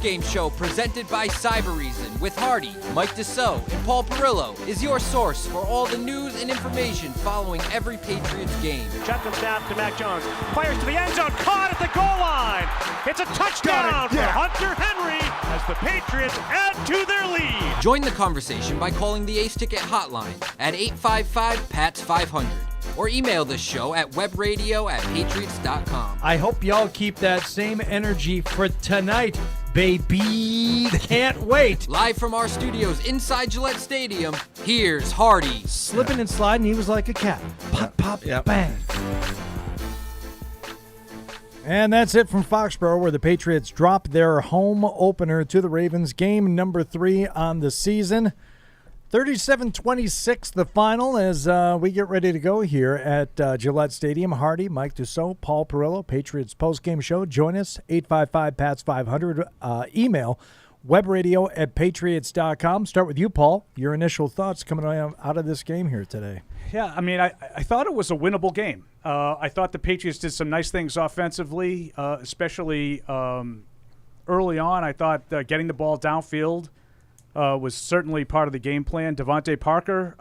Game show presented by Cybereason with Hardy, Mike Dussault, and Paul Perillo is your source for all the news and information following every Patriots game. Shotgun snap to Mac Jones. Fires to the end zone. Caught at the goal line. It's a touchdown for Hunter Henry as the Patriots add to their lead. Join the conversation by calling the Ace Ticket hotline at 855-PATS-500 or email the show at webradio@patriots.com. I hope y'all keep that same energy for tonight, baby. Can't wait. Live from our studios inside Gillette Stadium, here's Hardy. Slipping and sliding, he was like a cat. Pop, pop, bang. And that's it from Foxborough, where the Patriots dropped their home opener to the Ravens. Game number 3 on the season. 37-26 the final as we get ready to go here at Gillette Stadium. Hardy, Mike Dussault, Paul Perillo, Patriots Postgame Show. Join us, 855-PATS-500. Email, webradio@patriots.com. Start with you, Paul. Your initial thoughts coming out of this game here today. Yeah, I mean, I thought it was a winnable game. I thought the Patriots did some nice things offensively, especially early on. I thought getting the ball downfield was certainly part of the game plan. Devontae Parker,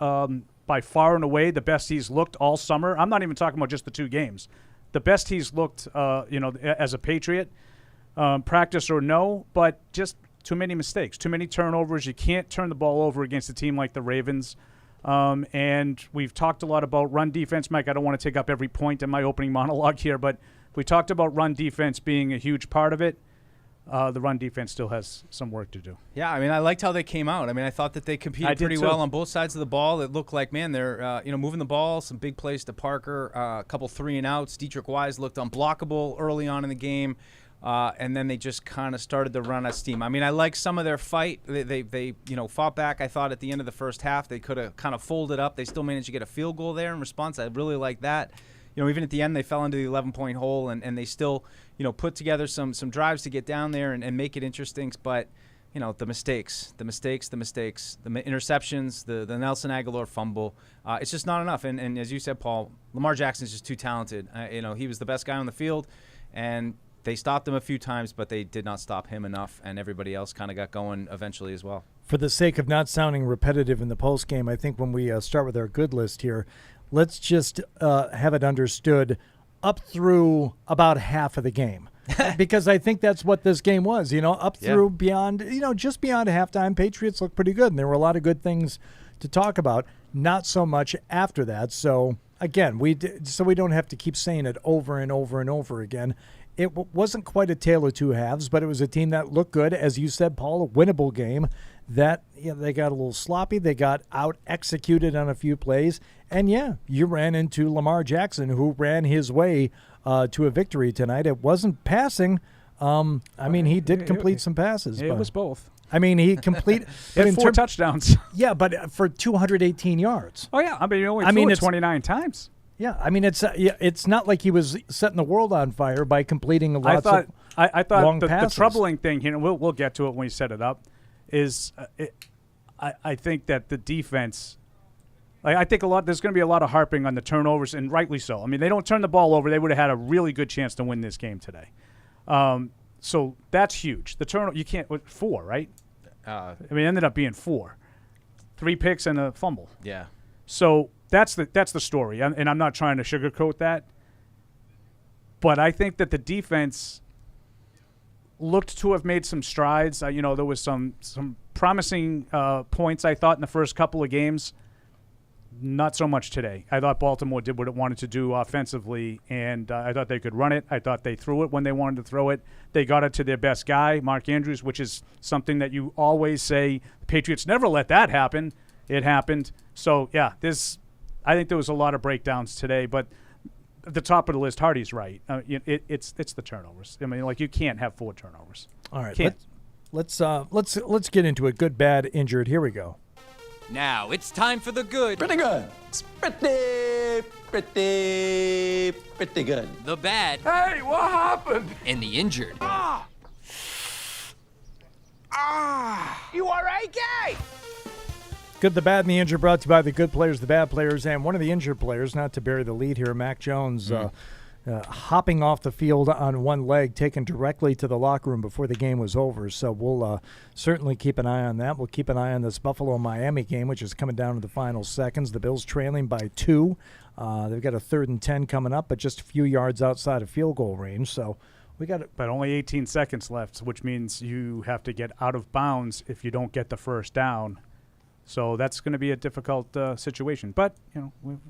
by far and away, the best he's looked all summer. I'm not even talking about just the 2 games. The best he's looked, as a Patriot, practice or no, but just too many mistakes, too many turnovers. You can't turn the ball over against a team like the Ravens. And we've talked a lot about run defense. Mike, I don't want to take up every point in my opening monologue here, but we talked about run defense being a huge part of it. The run defense still has some work to do. Yeah, I mean, I liked how they came out. I mean, I thought that they competed pretty well on both sides of the ball. It looked like, man, they're moving the ball, some big plays to Parker, a couple 3-and-outs. Dietrich Wise looked unblockable early on in the game, and then they just kind of started to run out of steam. I mean, I like some of their fight. They fought back. I thought at the end of the first half they could have kind of folded up. They still managed to get a field goal there in response. I really like that. Even at the end, they fell into the 11-point hole, and they still, put together some drives to get down there and make it interesting. But, the mistakes, the interceptions, the Nelson Aguilar fumble, it's just not enough. And as you said, Paul, Lamar Jackson's just too talented. He was the best guy on the field, and they stopped him a few times, but they did not stop him enough, and everybody else kind of got going eventually as well. For the sake of not sounding repetitive in the postgame, I think when we start with our good list here, let's just have it understood up through about half of the game. Because I think that's what this game was, up through beyond, just beyond halftime. Patriots looked pretty good, and there were a lot of good things to talk about. Not so much after that. So, again, we don't have to keep saying it over and over and over again. It wasn't quite a tale of two halves, but it was a team that looked good. As you said, Paul, a winnable game. That they got a little sloppy. They got out-executed on a few plays. And, you ran into Lamar Jackson, who ran his way to a victory tonight. It wasn't passing. He did complete some passes. It was both. He completed – He had 4 touchdowns. Yeah, but for 218 yards. Oh, yeah. He only threw it 29 times. Yeah, it's not like he was setting the world on fire by completing lots of long passes. The troubling thing here, and we'll get to it when we set it up, is I think that the defense, I think there's going to be a lot of harping on the turnovers, and rightly so. They don't turn the ball over. They would have had a really good chance to win this game today. So that's huge. The turnover, you can't, 4, right? It ended up being 4. 3 picks and a fumble. Yeah. So that's the story, and I'm not trying to sugarcoat that. But I think that the defense looked to have made some strides. There was some promising points, I thought, in the first couple of games. Not so much today. I thought Baltimore did what it wanted to do offensively, and I thought they could run it. I thought they threw it when they wanted to throw it. They got it to their best guy, Mark Andrews, which is something that you always say. The Patriots never let that happen. It happened. So, I think there was a lot of breakdowns today, but at the top of the list, Hardy's right. It's the turnovers. You can't have 4 turnovers. All right, let's get into it. Good, bad, injured. Here we go. Now it's time for the good. Pretty good. It's pretty good. The bad. Hey, what happened? And the injured. You all right, guy? Good, the bad, and the injured, brought to you by the good players, the bad players, and one of the injured players, not to bury the lead here, Mac Jones, hopping off the field on one leg, taken directly to the locker room before the game was over. So we'll certainly keep an eye on that. We'll keep an eye on this Buffalo-Miami game, which is coming down to the final seconds. The Bills trailing by 2. They've got a 3rd and 10 coming up, but just a few yards outside of field goal range. So we got it. But only 18 seconds left, which means you have to get out of bounds if you don't get the first down. So that's going to be a difficult situation. But, we'll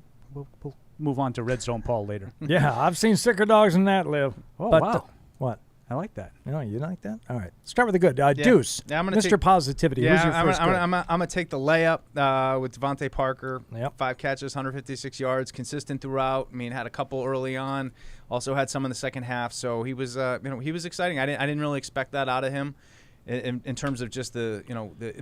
move on to red zone Paul later. Yeah, I've seen sicker dogs than that, Liv. Oh, but, wow. What? I like that. No, you like that? All right. Start with the good. Deuce, Yeah, I'm gonna Mr. Positivity. Yeah, Who's your first good? I'm going to take the layup with Devontae Parker. Yep. 5 catches, 156 yards, consistent throughout. I mean, had a couple early on, also had some in the second half. So he was, he was exciting. I didn't really expect that out of him in terms of just the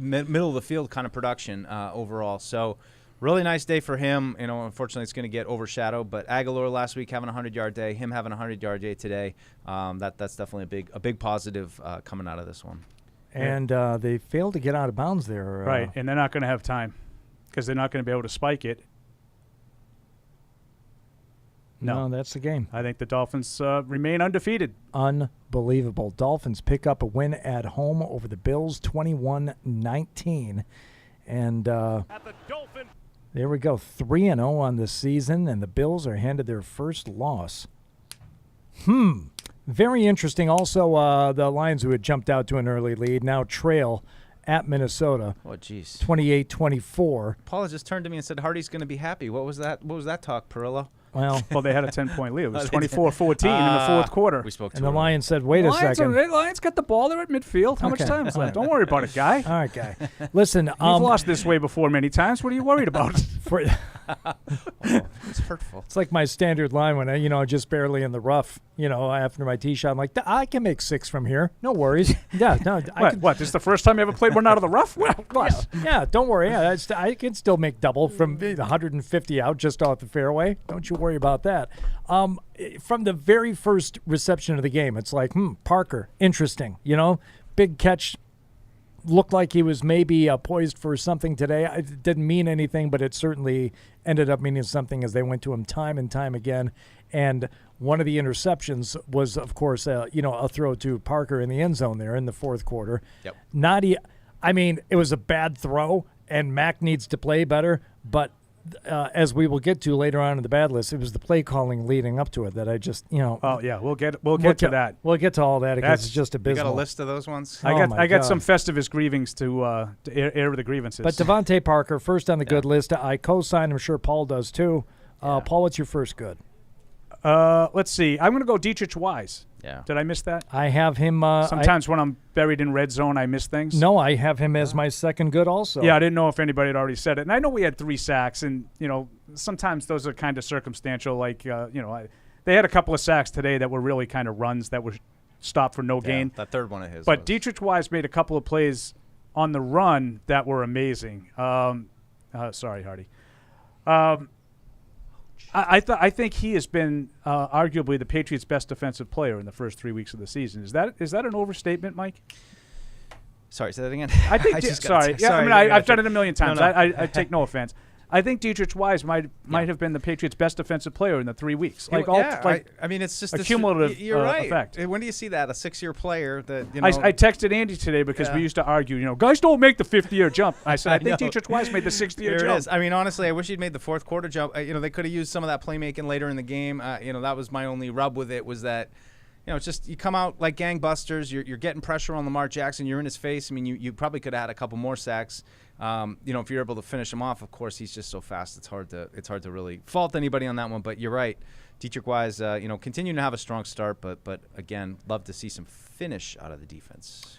middle of the field kind of production overall. So really nice day for him. Unfortunately, it's going to get overshadowed. But Aguilar last week having a 100-yard day, him having a 100-yard day today, that's definitely a big positive coming out of this one. And they failed to get out of bounds there. Right, and they're not going to have time because they're not going to be able to spike it. No, that's the game. I think the Dolphins remain undefeated. Unbelievable. Dolphins pick up a win at home over the Bills, 21-19. And At the Dolphin. there we go, 3-0 on the season, and the Bills are handed their first loss. Very interesting. Also, the Lions, who had jumped out to an early lead, now trail at Minnesota. Oh, jeez. 28-24. Paula just turned to me and said, Hardy's going to be happy. What was that? What was that talk, Perillo? Well, They had a 10-point lead. It was 24-14 in the fourth quarter. We spoke to and the him. Lions said, wait a second. Lions got the ball. They're at midfield. How much Okay. time is left? Don't worry about it, guy. All right, guy. Listen, You've lost this way before many times. What are you worried about? for, It's hurtful. it's like my standard line when I, just barely in the rough, after my tee shot. I'm like, I can make 6 from here. No worries. Yeah, no, What? This is the first time you ever played one out of the rough? Yeah, don't worry. Yeah, I can still make double from 150 out just off the fairway. Don't you worry about that. From the very first reception of the game, it's like, Parker, interesting. Big catch. Looked like he was maybe poised for something today. It didn't mean anything, but it certainly ended up meaning something as they went to him time and time again. And one of the interceptions was, of course, a throw to Parker in the end zone there in the fourth quarter. Yep. It was a bad throw, and Mac needs to play better. But as we will get to later on in the bad list, it was the play calling leading up to it that I just, Oh yeah, we'll get to that. We'll get to all that because it's just You abysmal. got a list of those ones? I got God. some Festivus grievings to air the grievances. But Devontae Parker, first on the good list. I co-sign. I'm sure Paul does too. Paul, what's your first good? Let's see. I'm going to go Dietrich Wise. Yeah. Did I miss that? I have him. Sometimes when I'm buried in red zone, I miss things. No, I have him as my second good also. Yeah, I didn't know if anybody had already said it. And I know we had 3 sacks, and, sometimes those are kind of circumstantial. Like, they had a couple of sacks today that were really kind of runs that were stopped for no gain. That third one of his. But was. Dietrich Wise made a couple of plays on the run that were amazing. Sorry, Hardy. I think he has been arguably the Patriots' best defensive player in the first 3 weeks of the season. Is that an overstatement, Mike? Sorry, say that again. I think. I've done it a million times. No. I take no offense. I think Dietrich Wise might have been the Patriots' best defensive player in the 3 weeks. It's just a cumulative You're right. effect. When do you see that? A 6-year player that I texted Andy today because we used to argue. Guys don't make the 50-year jump. I said I think Dietrich Wise made the 60-year jump. It is. Honestly, I wish he'd made the fourth quarter jump. They could have used some of that playmaking later in the game. That was my only rub with it was that. It's just you come out like gangbusters. You're getting pressure on Lamar Jackson. You're in his face. You probably could have had a couple more sacks. If you're able to finish him off, of course, he's just so fast. It's hard to really fault anybody on that one. But you're right, Dietrich Wise. Continuing to have a strong start, but again, love to see some finish out of the defense.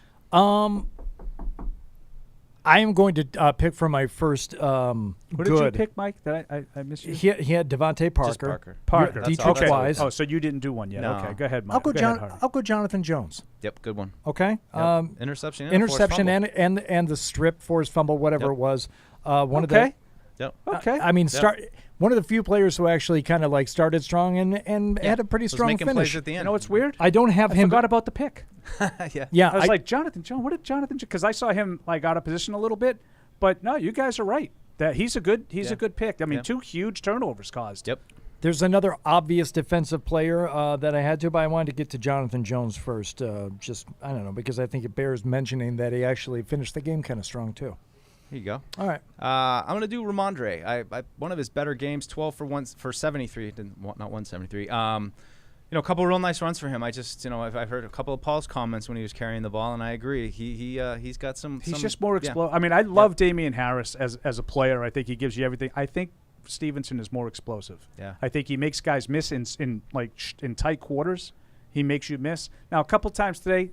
I am going to pick for my first What good. did you pick, Mike? Did I miss you? He had Devontae Parker. Just Parker. Dietrich Wise. Oh, so you didn't do one yet. No. Okay, go ahead, Mike. I'll go Jonathan Jones. Yep, good one. Okay. Yep. Interception and a forced fumble. and the strip, forced fumble, whatever Yep. it was. One of Okay. the. Yep. Okay. One of the few players who actually kind of like started strong and had a pretty Was strong making finish. plays at the end. You know what's weird? I don't have I him. forgot about the pick. Yeah. Yeah, I was like, Jonathan Jones. What did Jonathan? Because I saw him like out of position a little bit. But no, you guys are right. That he's a good pick. I mean, 2 huge turnovers caused. Yep. There's another obvious defensive player that I had to, but I wanted to get to Jonathan Jones first. I don't know, because I think it bears mentioning that he actually finished the game kind of strong, too. Here you go. All right. I'm going to do Ramondre. I one of his better games, 12 for 73, not 173. A couple of real nice runs for him. I've heard a couple of Paul's comments when he was carrying the ball, and I agree. He's got some. He's just more explosive. I mean, I love Damian Harris as a player. I think he gives you everything. I think Stevenson is more explosive. Yeah. I think he makes guys miss in tight quarters. He makes you miss. Now, a couple times today,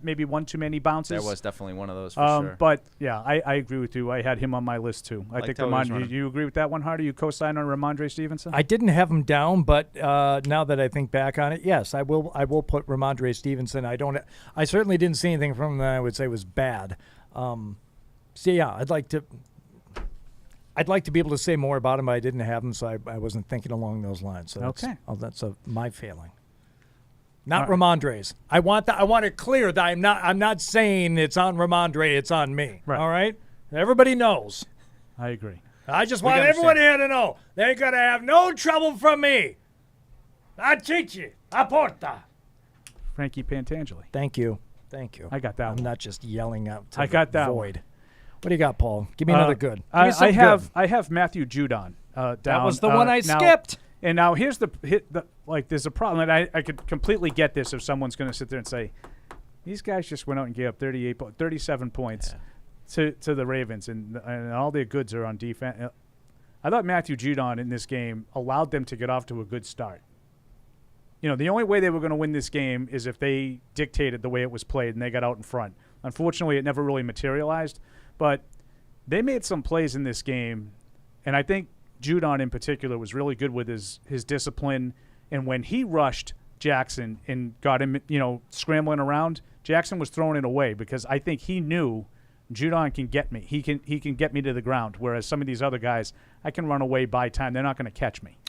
maybe one too many bounces. There was definitely one of those for sure. But, yeah, I agree with you. I had him on my list, too. I think Ramondre. You agree with that one, Hardy? You co-sign on Ramondre Stevenson? I didn't have him down, but now that I think back on it, yes, I will put Ramondre Stevenson. I certainly didn't see anything from him that I would say was bad. I'd like to be able to say more about him, but I didn't have him, so I wasn't thinking along those lines. So that's my failing. Not Ramondre's. I want it clear that I'm not saying it's on Ramondre, it's on me. Right. All right? Everybody knows. I agree. I just want everyone here to know they're going to have no trouble from me. Achichi, aporta. Frankie Pantangeli. Thank you. I got that one. I'm not just yelling out to I got that void. one. What do you got, Paul? Give me another good. I have Matthew Judon down. That was the one I skipped. And now here's there's a problem, and I could completely get this if someone's going to sit there and say, these guys just went out and gave up 37 points to the Ravens, and all their goods are on defense. I thought Matthew Judon in this game allowed them to get off to a good start. The only way they were going to win this game is if they dictated the way it was played and they got out in front. Unfortunately, it never really materialized, but they made some plays in this game, and I think Judon in particular was really good with his discipline. And when he rushed Jackson and got him, scrambling around, Jackson was throwing it away because I think he knew Judon can get me. He can get me to the ground, whereas some of these other guys, I can run away by time. They're not going to catch me.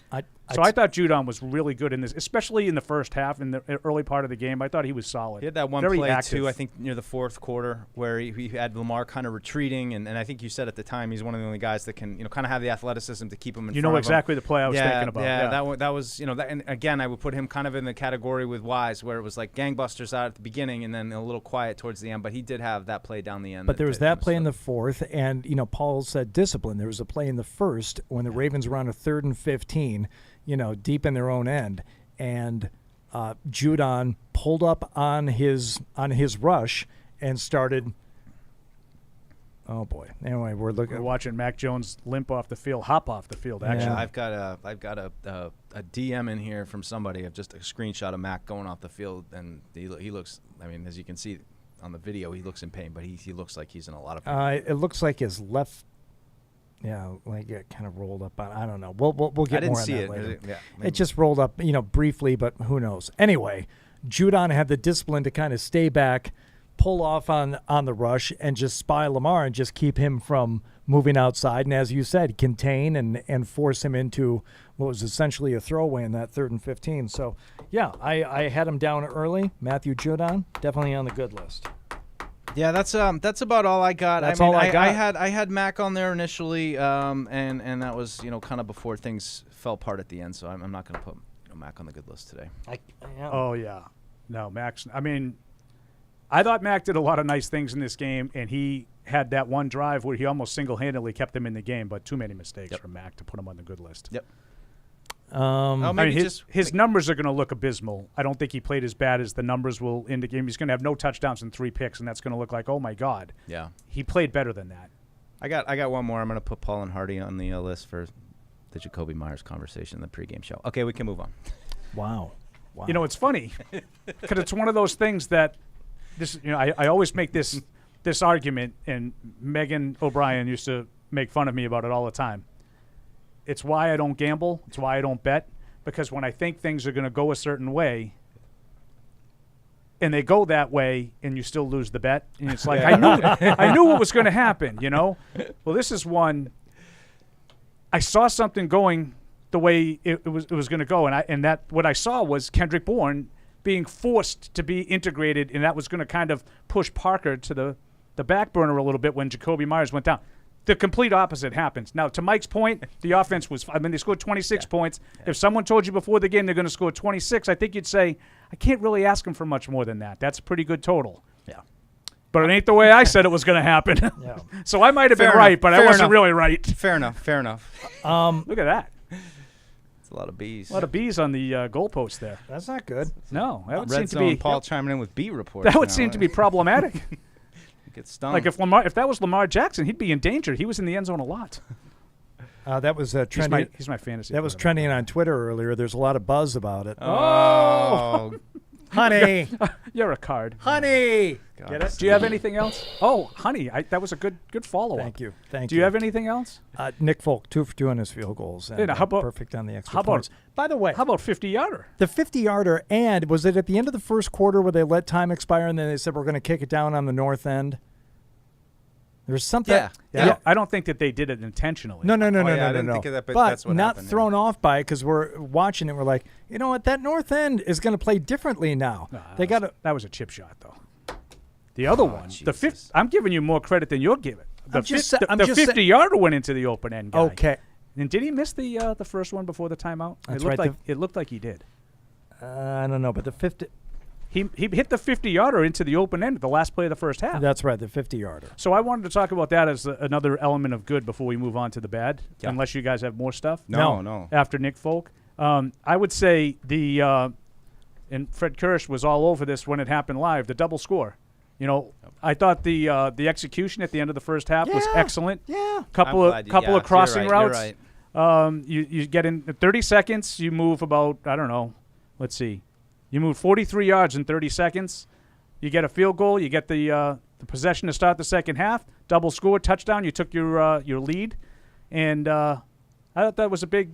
I thought Judon was really good in this, especially in the first half, in the early part of the game. I thought he was solid. He had that one play, too, I think, near the fourth quarter, where he had Lamar kind of retreating, and I think you said at the time he's one of the only guys that can, kind of have the athleticism to keep him in front of him. You know exactly the play I was thinking about. Yeah, that was, and again, I would put him kind of in the category with Wise, where it was like gangbusters out at the beginning and then a little quiet towards the end, but he did have that play down the end. But there was that play in the fourth, and, Paul said discipline. There was a play in the first when the Ravens were on a 3rd and 15, deep in their own end, and Judon pulled up on his rush and started. Oh boy! Anyway, we're watching Mac Jones hop off the field. Actually, yeah, I've got a DM in here from somebody of just a screenshot of Mac going off the field, and he looks. I mean, as you can see on the video, he looks in pain, but he looks like he's in a lot of pain. It looks like his left. Yeah, like it kind of rolled up. I don't know. We'll get more on that later. It just rolled up, briefly, but who knows? Anyway, Judon had the discipline to kind of stay back, pull off on the rush, and just spy Lamar and just keep him from moving outside. And as you said, contain and force him into what was essentially a throwaway in that 3rd and 15. So, yeah, I had him down early. Matthew Judon, definitely on the good list. Yeah, that's about all I got. All I got. I had Mac on there initially, and that was kind of before things fell apart at the end. So I'm not going to put Mac on the good list today. Oh yeah, no Mac's. I mean, I thought Mac did a lot of nice things in this game, and he had that one drive where he almost single-handedly kept them in the game, but too many mistakes from Mac to put him on the good list. Yep. His numbers are going to look abysmal. I don't think he played as bad as the numbers will indicate. He's going to have no touchdowns and 3 picks, and that's going to look like, oh my God. Yeah. He played better than that. I got one more. I'm going to put Paul and Hardy on the list for the Jacoby Myers conversation in the pregame show. Okay, we can move on. Wow. It's funny because it's one of those things that I always make this argument, and Megan O'Brien used to make fun of me about it all the time. It's why I don't gamble. It's why I don't bet, because when I think things are going to go a certain way, and they go that way, and you still lose the bet, and it's like I knew what was going to happen. Well, this is one. I saw something going the way it was going to go, and that what I saw was Kendrick Bourne being forced to be integrated, and that was going to kind of push Parker to the back burner a little bit when Jacoby Myers went down. the complete opposite happens. Now, to Mike's point, the offense was, they scored 26 points. If someone told you before the game they're going to score 26, I think you'd say, I can't really ask them for much more than that. That's a pretty good total. Yeah. But it ain't the way I said it was going to happen. Yeah. So I might have been Fair right, enough. but I Fair wasn't enough. really right. Fair enough. Look at that. It's a lot of bees. A lot of bees on the goalpost there. That's not good. No, that would Red seem to Zone be Paul chiming in with bee reports. that would now. seem to be problematic. Get stung. Like if that was Lamar Jackson, he'd be in danger. He was in the end zone a lot. That was He's trending. my fantasy. That was quarterback. trending on Twitter earlier. There's a lot of buzz about it. oh, Honey, You're a card. honey. God. Get it? Do you have anything else? Oh, honey, that was a good follow-up. Thank you. Thank Do you. you have anything else? Nick Folk, 2 for 2 on his field goals. And, How about- perfect on the extra how about- points. By the way, How about 50-yarder? the 50-yarder, and was it at the end of the first quarter where they let time expire and then they said we're going to kick it down on the north end? There's something. Yeah. I don't think that they did it intentionally. No. yeah, I didn't think of that, but that's what not happened, yeah. thrown off by it because we're watching it. We're like, you know what? That north end is going to play differently now. They got to. That was a chip shot, though. The other one, the fifth. Jesus. I'm giving you more credit than you're giving. The I'm just sa- I'm the just sa- 50-yarder went into the open end guy. Okay. And did he miss the first one before the timeout? That's it looked right, like it looked like he did. I don't know, but the 50. He hit the 50-yarder into the open end at the last play of the first half. That's right, the 50-yarder. So I wanted to talk about that as another element of good before we move on to the bad, Yeah. unless you guys have more stuff. No. After Nick Folk, I would say and Fred Kirsch was all over this when it happened live, the double score. You know, I thought the execution at the end of the first half was Yeah. excellent. Yeah. Couple I'm glad of crossing you're routes. right. You get in 30 seconds. You move about, I don't know, let's see. You move 43 yards in 30 seconds. You get a field goal. You get the possession to start the second half. Double score, touchdown. You took your lead. And I thought that was a big,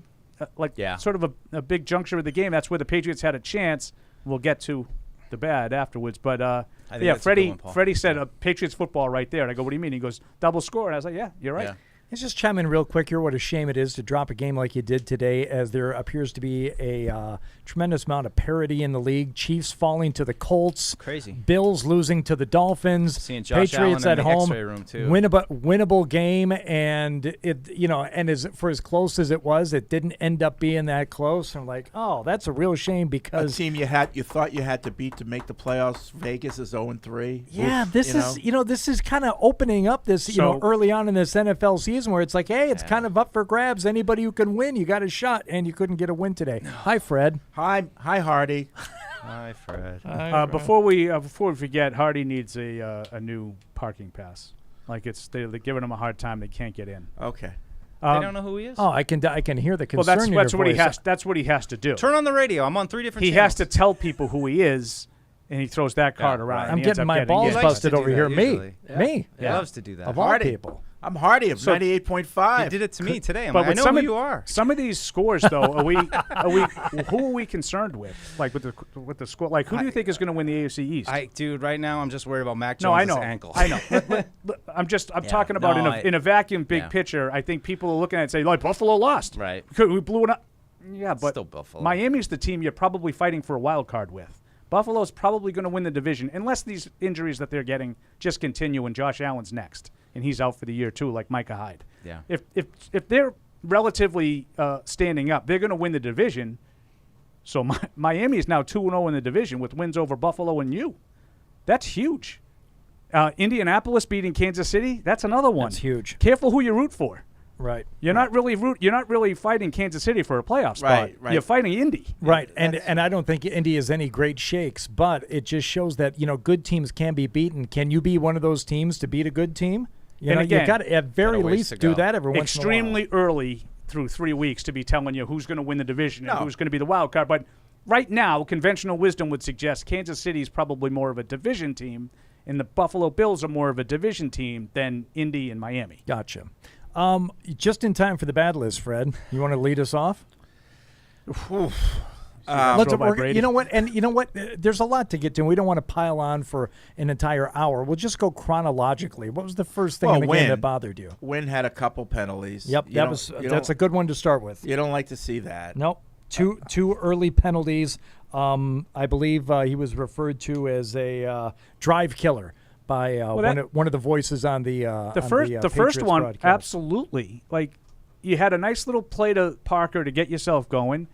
sort of a big juncture of the game. That's where the Patriots had a chance. We'll get to the bad afterwards. But, I think yeah, that's a good one, Paul. Freddie said Patriots football right there. And I go, what do you mean? He goes, double score. And I was like, yeah, you're right. Yeah. Let's just chime in real quick here. What a shame it is to drop a game like you did today, as there appears to be a tremendous amount of parity in the league. Chiefs falling to the Colts. Crazy. Bills losing to the Dolphins. Seeing Josh Patriots Allen at in the home. X-ray room, too. Winnable game, and for as close as it was, it didn't end up being that close. I'm like, oh, that's a real shame A because team you thought you had to beat to make the playoffs. Vegas is 0-3. yeah, Oof, this this is kind of opening up this So- early on in this NFL season where it's like, hey, it's kind of up for grabs. Anybody who can win, you got a shot, and you couldn't get a win today. Hi, Fred. Hi, Hardy. Hi, Fred. Before we forget, Hardy needs a new parking pass. Like they're giving him a hard time. They can't get in. Okay. They don't know who he is? Oh, I can hear the Well, concern in that's your what he voice. has. That's what he has to do. Turn on the radio. I'm on 3 different He channels. has to tell people who he is, and he throws that card around. right. and I'm he ends getting up my getting balls in. likes to busted do over that here. usually. Me. He loves to do that. Of all Hardy. people. I'm Hardy of So- 98.5. He did it to me today. I'm But like, I with know some who of- you are. Some of these scores, though, who are we concerned with? Like with the score, like who do you think is going to win the AFC East? Dude, right now I'm just worried about Mac No, I Jones' know. ankle. I know. I'm talking about no, in a vacuum, big yeah. picture. I think people are looking at it and say, like, Buffalo lost. Right. We blew it up. Yeah, but Still Buffalo. Miami's the team you're probably fighting for a wild card with. Buffalo's probably going to win the division unless these injuries that they're getting just continue and Josh Allen's next. And he's out for the year, too, like Micah Hyde. Yeah. If they're relatively standing up, they're going to win the division. So Miami is now 2-0 in the division with wins over Buffalo and you. That's huge. Indianapolis beating Kansas City, that's another one. That's huge. Careful who you root for. Right. You're not really fighting Kansas City for a playoff spot. Right. You're fighting Indy. Right, and I don't think Indy is any great shakes, but it just shows that good teams can be beaten. Can you be one of those teams to beat a good team? You again, got to at very got a ways least to do go. that every once in a while. Extremely early through 3 weeks to be telling you who's going to win the division and No. who's going to be the wild card. But right now, conventional wisdom would suggest Kansas City is probably more of a division team, and the Buffalo Bills are more of a division team than Indy and Miami. Gotcha. Just in time for the bad list, Fred. You want to lead us off? Throw by Brady. You know what? And you know what? There's a lot to get to. And we don't want to pile on for an entire hour. We'll just go chronologically. What was the first thing in the game that bothered you? Wynn had a couple penalties. Yep, that's a good one to start with. You don't like to see that. Nope. Two early penalties. I believe he was referred to as a drive killer. by one of the voices on the first Patriots one, broadcast. absolutely. Like, you had a nice little play to Parker to get yourself going,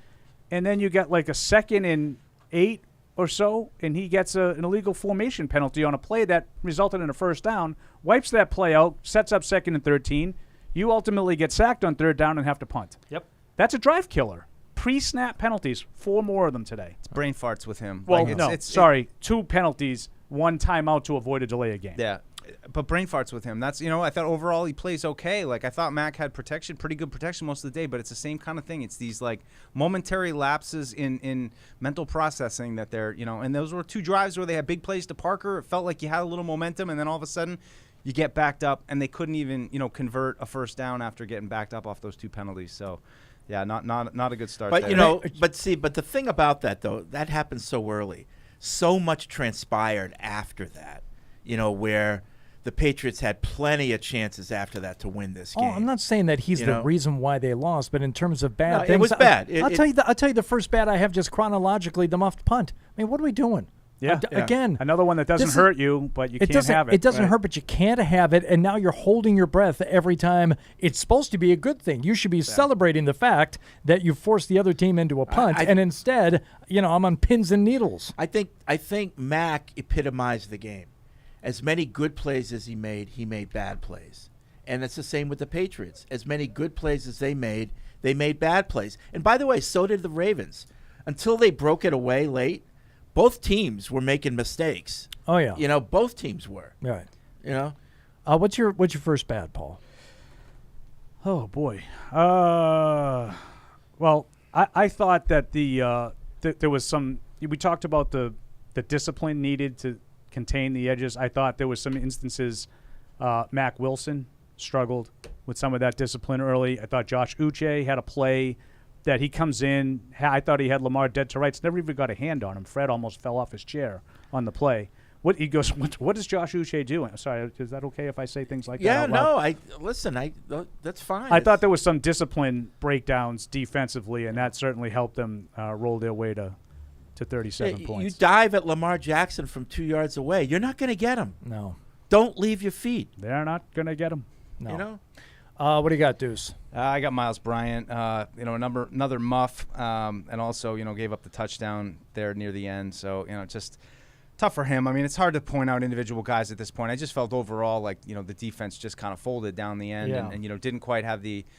and then you got like a 2nd and 8 or so, and he gets an illegal formation penalty on a play that resulted in a first down, wipes that play out, sets up 2nd and 13. You ultimately get sacked on 3rd down and have to punt. Yep. That's a drive killer. Pre-snap penalties, 4 more of them today. It's brain farts with him. Well, Like, 2 penalties, 1 timeout to avoid a delay of game. Yeah, but brain farts with him. That's, I thought overall he plays okay. Like, I thought Mac had protection, pretty good protection most of the day, but it's the same kind of thing. It's these, like, momentary lapses in mental processing that they're, and those were 2 drives where they had big plays to Parker. It felt like you had a little momentum, and then all of a sudden you get backed up, and they couldn't even, convert a first down after getting backed up off those 2 penalties. So, yeah, not a good start But, there. but the thing about that, though, that happened so early. So much transpired after that, where the Patriots had plenty of chances after that to win this game. Oh, I'm not saying that he's the reason why they lost, but in terms of bad things, it was bad. I'll tell you the first bad I have just chronologically, the muffed punt. I mean, what are we doing? Yeah. Again, another one that doesn't hurt you, but you can't have it. It doesn't right? hurt, but you can't have it, and now you're holding your breath every time. It's supposed to be a good thing. You should be celebrating the fact that you forced the other team into a punt, and instead, I'm on pins and needles. I think Mac epitomized the game. As many good plays as he made bad plays. And it's the same with the Patriots. As many good plays as they made bad plays. And by the way, so did the Ravens. Until they broke it away late, both teams were making mistakes. Oh, yeah. Both teams were. Right. What's your first bad, Paul? Oh, boy. Well, I thought that there was some – we talked about the discipline needed to contain the edges. I thought there was some instances Mac Wilson struggled with some of that discipline early. I thought Josh Uche had a play that he comes in. I thought he had Lamar dead to rights. Never even got a hand on him. Fred almost fell off his chair on the play. What is Josh Uche doing? I'm sorry, is that okay if I say things like that? Yeah, no. That's fine. I thought there was some discipline breakdowns defensively, and that certainly helped them roll their way to 37 points. You dive at Lamar Jackson from 2 yards away. You're not going to get him. No. Don't leave your feet. They're not going to get him. No. What do you got, Deuce? I got Miles Bryant, another muff, and also, gave up the touchdown there near the end. So, just tough for him. I mean, it's hard to point out individual guys at this point. I just felt overall like, the defense just kind of folded down the end and didn't quite have the –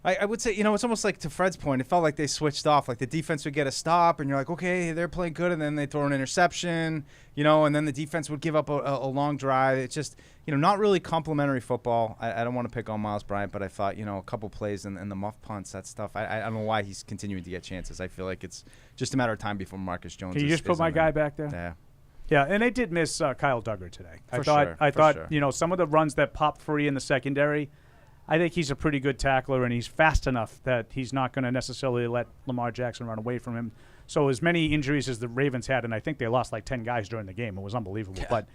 I would say, it's almost like to Fred's point, it felt like they switched off. Like the defense would get a stop, and you're like, okay, they're playing good, and then they throw an interception, and then the defense would give up a long drive. It's just, not really complimentary football. I don't want to pick on Miles Bryant, but I thought, a couple plays and the muff punts, that stuff. I don't know why he's continuing to get chances. I feel like it's just a matter of time before Marcus Jones. Can you just put my guy back there? Yeah. Yeah, and they did miss Kyle Duggar today. I thought some of the runs that popped free in the secondary, I think he's a pretty good tackler, and he's fast enough that he's not going to necessarily let Lamar Jackson run away from him. So as many injuries as the Ravens had, and I think they lost like 10 guys during the game. It was unbelievable. Yeah. But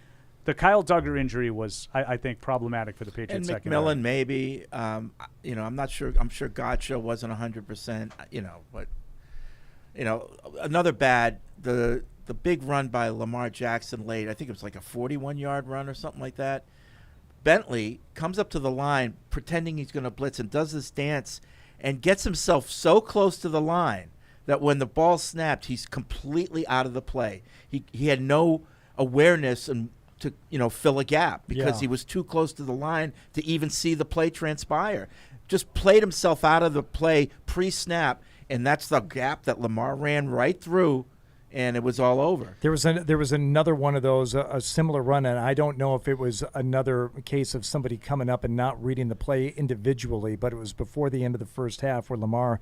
the Kyle Duggar injury was, I think, problematic for the Patriots secondary. And McMillan maybe. I'm not sure. I'm sure Gotcha wasn't 100%. But another bad. The big run by Lamar Jackson late. I think it was like a 41-yard run or something like that. Bentley comes up to the line pretending he's going to blitz and does this dance and gets himself so close to the line that when the ball snapped, he's completely out of the play. He had no awareness and to fill a gap because he was too close to the line to even see the play transpire. Just played himself out of the play pre-snap, and that's the gap that Lamar ran right through. And it was all over. There was another one of those, a similar run, and I don't know if it was another case of somebody coming up and not reading the play individually, but it was before the end of the first half where Lamar,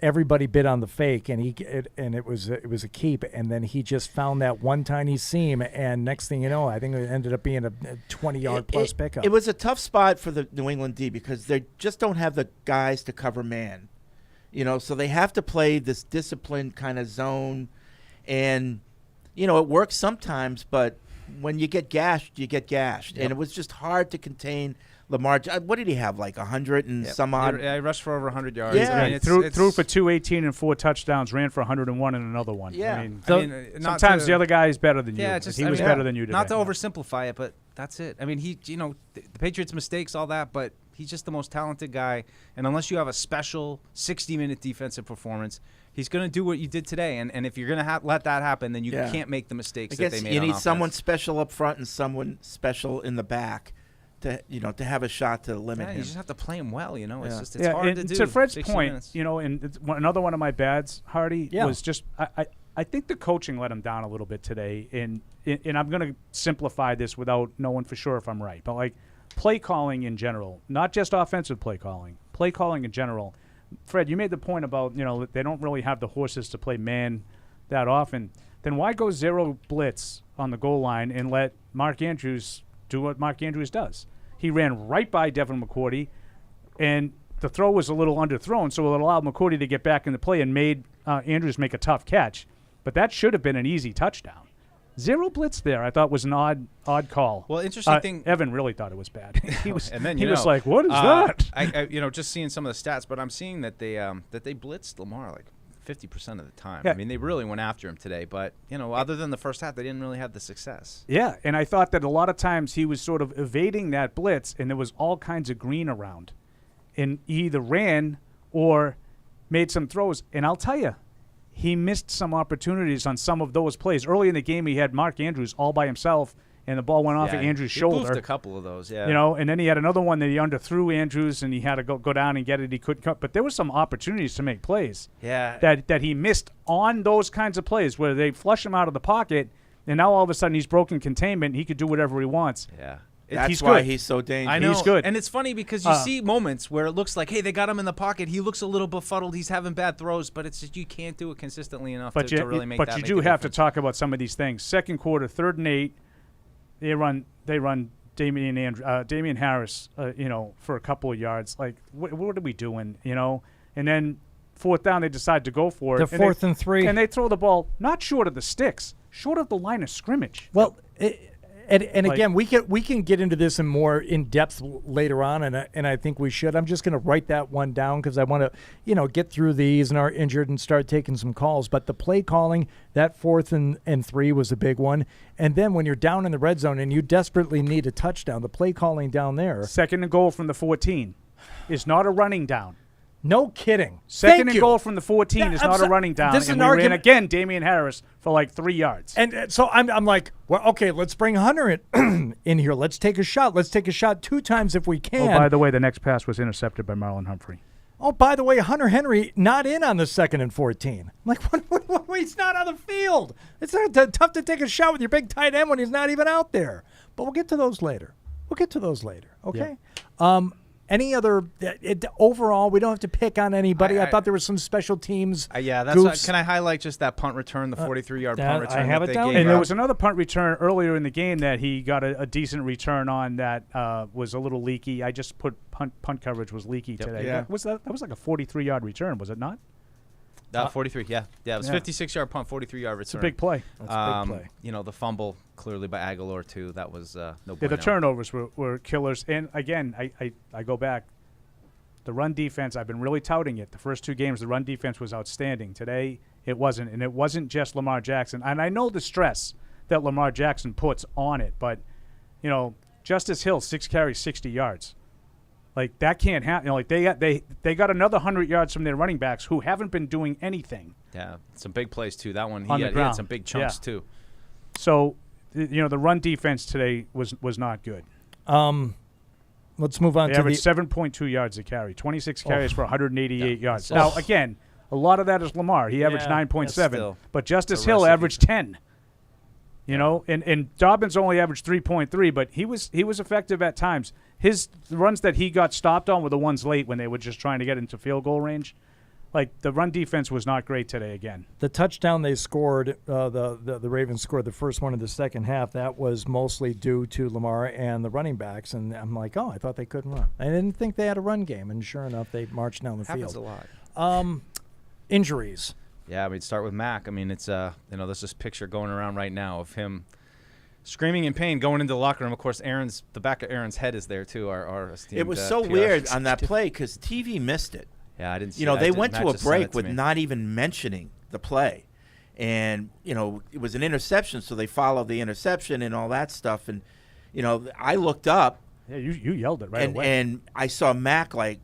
everybody bid on the fake, and it was a keep, and then he just found that one tiny seam, and next thing you know, I think it ended up being a 20-yard plus pickup. It was a tough spot for the New England D because they just don't have the guys to cover man, so they have to play this disciplined kind of zone. And, it works sometimes, but when you get gashed, you get gashed. And it was just hard to contain Lamar. What did he have, like 100 and some odd? Yeah, he rushed for over 100 yards. Yeah. I mean, it's, threw for 218 and 4 touchdowns, ran for 101 and another one. Yeah. I mean, not sometimes to- the other guy is better than you. Yeah, He was better than you today. Not to oversimplify it, but that's it. I mean, the Patriots' mistakes, all that, but he's just the most talented guy. And unless you have a special 60-minute defensive performance, he's going to do what you did today. And if you're going to let that happen, then you can't make the mistakes I guess that they made you on need offense. someone special up front and someone special in the back to have a shot to limit Yeah, him. you just have to play him well, It's just yeah, hard and to do. to Fred's 60 point, minutes. and another one of my bads, Hardy, Yeah. was just I think the coaching let him down a little bit today. And I'm going to simplify this without knowing for sure if I'm right. But, like, play calling in general, not just offensive play calling in general. Fred, you made the point about, they don't really have the horses to play man that often. Then why go zero blitz on the goal line and let Mark Andrews do what Mark Andrews does? He ran right by Devin McCourty, and the throw was a little underthrown, so it allowed McCourty to get back into play and made Andrews make a tough catch. But that should have been an easy touchdown. Zero blitz there, I thought, was an odd call. Well, interesting thing. Evan really thought it was bad. He was, and then he was like, "What is that?" I just seeing some of the stats, but I'm seeing that they blitzed Lamar like 50% of the time. Yeah. I mean, they really went after him today, but other than the first half, they didn't really have the success. Yeah, and I thought that a lot of times he was sort of evading that blitz, and there was all kinds of green around, and he either ran or made some throws. And I'll tell you, he missed some opportunities on some of those plays. Early in the game, he had Mark Andrews all by himself, and the ball went off of Andrews' he shoulder. boofed a couple of those, yeah. And then he had another one that he underthrew Andrews, and he had to go down and get it. He couldn't cut. But there were some opportunities to make plays that he missed on those kinds of plays where they flush him out of the pocket, and now all of a sudden he's broken containment. He could do whatever he wants. Yeah. That's he's why good. he's so dangerous. I know. He's good. And it's funny because you see moments where it looks like, hey, they got him in the pocket. He looks a little befuddled. He's having bad throws, but it's just you can't do it consistently enough to really make that But you make do a have to difference. talk about some of these things. Second quarter, 3rd and 8, they run Damian Harris, for a couple of yards. Like, what are we doing, And then 4th down, they decide to go for it. The 4th and 3. And they throw the ball not short of the sticks, short of the line of scrimmage. Well, again, we can get into this in more in depth later on, and I think we should. I'm just going to write that one down because I want to, get through these and are injured and start taking some calls. But the play calling, that 4th and 3 was a big one. And then when you're down in the red zone and you desperately need a touchdown, the play calling down there. 2nd and goal from the 14 is not a running down. No kidding. Second Thank and you. goal from the 14 is not a running down. This is and an we ran argument. again Damian Harris for like 3 yards. And so I'm like, well, okay, let's bring Hunter in here. Let's take a shot. Let's take a shot 2 times if we can. Oh, by the way, the next pass was intercepted by Marlon Humphrey. Oh, by the way, Hunter Henry not in on the 2nd and 14. I'm like, what, he's not on the field. It's not tough to take a shot with your big tight end when he's not even out there. But we'll get to those later. Okay? Yeah. Any other overall, we don't have to pick on anybody. I thought there were some special teams. Yeah, that's goofs. can I highlight just that punt return, the 43-yard punt return? I have that it they down gave here. And there up? was another punt return earlier in the game that he got a decent return on that was a little leaky. I just put punt coverage was leaky today. Yeah. That was like a 43-yard return, was it not? 43, yeah. Yeah, it was Yeah. 56-yard punt, 43-yard return. It's a big play. That's a big play. The fumble clearly by Aguilar, too. That was no Yeah, bueno. the turnovers were killers. And, again, I go back. The run defense, I've been really touting it. The first 2 games, the run defense was outstanding. Today, it wasn't. And it wasn't just Lamar Jackson. And I know the stress that Lamar Jackson puts on it. But, Justice Hill, 6 carries, 60 yards. Like, that can't happen. They got another 100 yards from their running backs who haven't been doing anything. Yeah, some big plays, too. That one, On he the had ground. some big chunks, Yeah. too. So, the run defense today was not good. Let's move on They to averaged 7.2 yards a carry, 26 carries for 188 yards. Now, again, a lot of that is Lamar. He averaged 9.7, still, but Justice it's a Hill recipe. averaged 10. And Dobbins only averaged 3.3, but he was effective at times. The runs that he got stopped on were the ones late when they were just trying to get into field goal range. Like, the run defense was not great today again. The touchdown they scored, the Ravens scored the first one in the second half. That was mostly due to Lamar and the running backs. And I'm like, oh, I thought they couldn't run. I didn't think they had a run game. And sure enough, they marched down the Happens field. a lot. Injuries. Yeah, I mean, start with Mac. I mean, it's there's this picture going around right now of him screaming in pain going into the locker room. Of course, the back of Aaron's head is there too. Our esteemed, It was so PR weird on that play because TV missed it. Yeah, I didn't see You know, that. they went Matt to a just sent it break to with me. not even mentioning the play. And, you know, it was an interception, so they followed the interception and all that stuff. And, you know, I looked up. Yeah, you yelled it right away. And I saw Mac, like,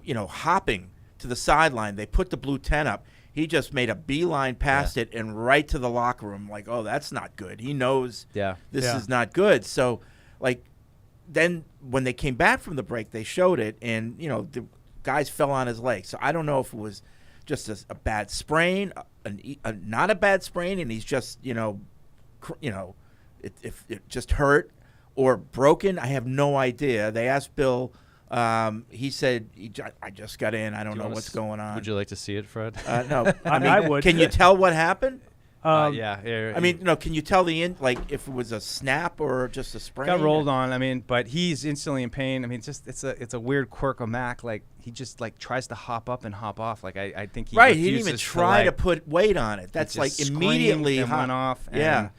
you know, hopping to the sideline. They put the blue 10 up. He just made a beeline past it and right to the locker room. Like, oh, that's not good. He knows this is not good. So, like, then when they came back from the break, they showed it, and, you know, the guys fell on his leg. So I don't know if it was just a bad sprain, not a bad sprain, and he's just, if it just hurt or broken. I have no idea. They asked Bill. He said, I just got in. I don't know what's going on. Would you like to see it, Fred? No. I mean, I would. Can you tell what happened? Yeah. I mean, no. Can you tell if it was a snap or just a sprain? Got rolled on. I mean, but he's instantly in pain. I mean, it's a weird quirk of Mac. Like, he just tries to hop up and hop off. Like, I think he He didn't even refuses try to put weight on it. That's like immediately went off. And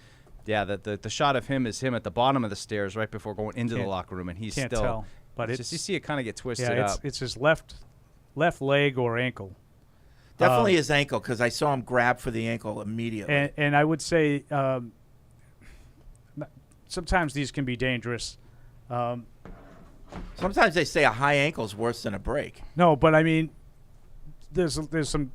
yeah. The shot of him is him at the bottom of the stairs right before going into the locker room, and he's can't still. tell, but it's just, you see it kind of get twisted yeah, up. It's his left leg or ankle. Definitely his ankle, because I saw him grab for the ankle immediately. And I would say sometimes these can be dangerous. Sometimes they say a high ankle is worse than a break. No, but I mean, there's some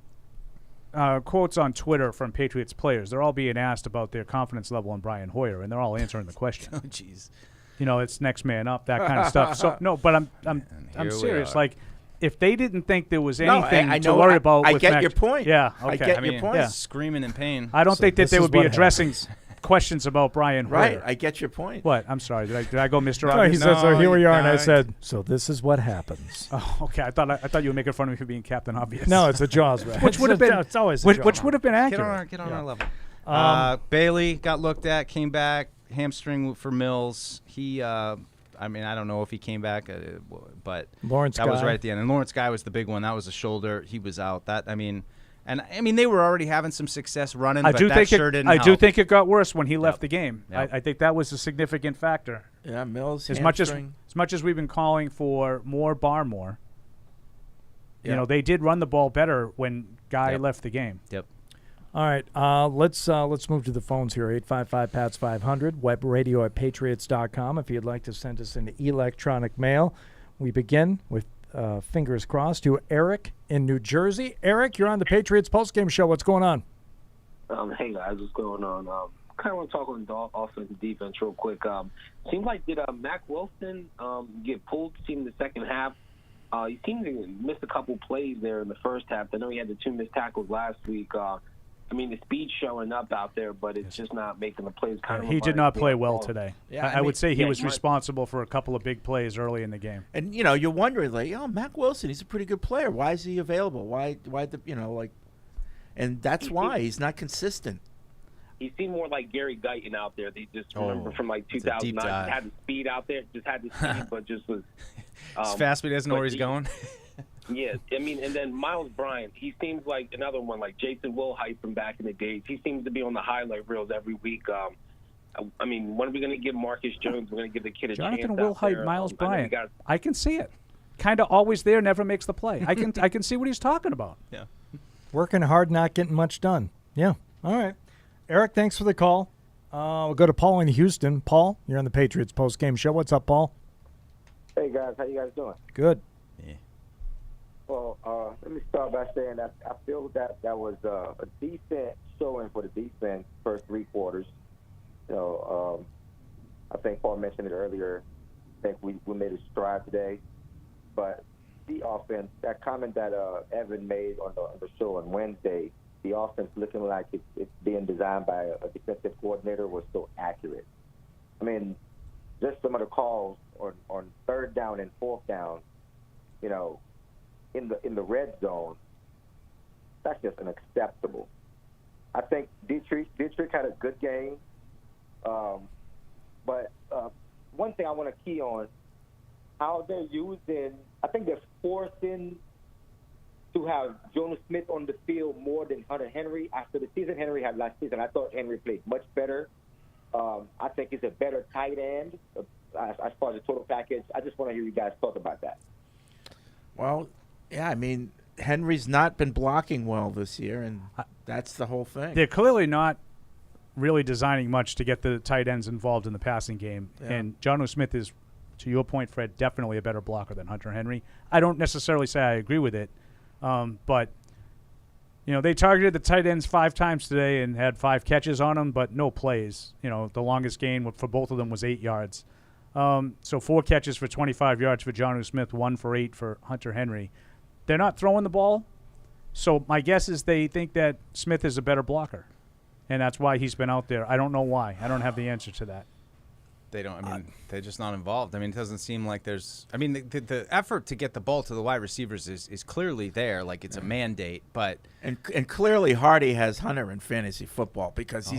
quotes on Twitter from Patriots players. They're all being asked about their confidence level in Brian Hoyer, and they're all answering the question. Oh, jeez. You know, it's next man up, that kind of stuff. So no, but I'm serious. Like, if they didn't think there was anything to worry about, I with get Mac, your point. Yeah, okay. I get your point. Yeah. Screaming in pain. I don't think that this they is would be what addressing happens. questions about Brian Hoyer. Right, I get your point. What? I'm sorry. Did I go Mr. No, he Obvious? said, so here we are, and I no. said, so this is what happens. Oh, okay. I thought you were making fun of me for being Captain Obvious. No, it's a Jaws reference. Which would have been It's always a which Jaws. would have been Get accurate. on our level. Bailey got looked at, came back, hamstring for Mills. He, I mean, I don't know if he came back, but Lawrence that was Guy. right at the end. And Lawrence Guy was the big one. That was a shoulder. He was out. I mean, they were already having some success running. I but do that think sure it. didn't I help. do think it got worse when he left the game. Yep. I think that was a significant factor. Yeah, Mills. As much as we've been calling for more Barmore, you Yeah. know, they did run the ball better when Guy Yep. left the game. Yep. All right, let's move to the phones here. 855-PATS-500, webradio at patriots.com if you'd like to send us an electronic mail. We begin with, fingers crossed, to Eric in New Jersey. Eric, you're on the Patriots Postgame Show. What's going on? Hey, guys, what's going on? Kind of want to talk on the offense and defense real quick. Seems like, did Mac Wilson get pulled in the second half? He seemed to miss a couple plays there in the first half. I know he had the 2 missed tackles last week. I mean, the speed's showing up out there, but it's just not making the plays. He did not play well today. Yeah, I would say he was he might- responsible for a couple of big plays early in the game. And, you know, you're wondering, like, Mac Wilson, he's a pretty good player. Why is he available? And that's why he's not consistent. He seemed more like Gary Guyton out there. They just remember from like it's a deep 2009. dive. He had the speed out there, just had the speed, but just was. He's fast, but he doesn't know but where he's going. Yeah, I mean, and then Miles Bryant, he seems like another one, like Jason Wilhite from back in the days. He seems to be on the highlight reels every week. I mean, when are we going to give Marcus Jones? We're going to give the kid a Jonathan chance out Wilhite, there. Miles I know we Bryant. got- I can see it. Kind of always there, never makes the play. I can see what he's talking about. Yeah. Working hard, not getting much done. Yeah. All right. Eric, thanks for the call. We'll go to Paul in Houston. Paul, you're on the Patriots Postgame Show. What's up, Paul? Hey, guys. How you guys doing? Good. Well, let me start by saying that I feel that was a decent showing for the defense first 3 quarters. You know, I think Paul mentioned it earlier. I think we made a stride today. But the offense, that comment that Evan made on the show on Wednesday, the offense looking like it's being designed by a defensive coordinator was so accurate. I mean, just some of the calls on 3rd down and 4th down, you know, in the red zone, that's just unacceptable. I think Dietrich had a good game, but one thing I want to key on, how they're using, I think they're forcing to have Jonas Smith on the field more than Hunter Henry. After the season Henry had last season, I thought Henry played much better. I think he's a better tight end as far as the total package. I just want to hear you guys talk about that. Well, yeah, I mean, Henry's not been blocking well this year, and that's the whole thing. They're clearly not really designing much to get the tight ends involved in the passing game. Yeah. And Jonnu Smith is, to your point, Fred, definitely a better blocker than Hunter Henry. I don't necessarily say I agree with it, but they targeted the tight ends 5 times today and had 5 catches on them, but no plays. The longest gain for both of them was 8 yards. So 4 catches for 25 yards for Jonnu Smith, 1 for 8 for Hunter Henry. They're not throwing the ball, so my guess is they think that Smith is a better blocker, and that's why he's been out there. I don't know why. I don't have the answer to that. They don't. I mean, they're just not involved. I mean, it doesn't seem like there's. I mean, the effort to get the ball to the wide receivers is clearly there. Like it's a mandate, but and clearly Hardy has Hunter in fantasy football because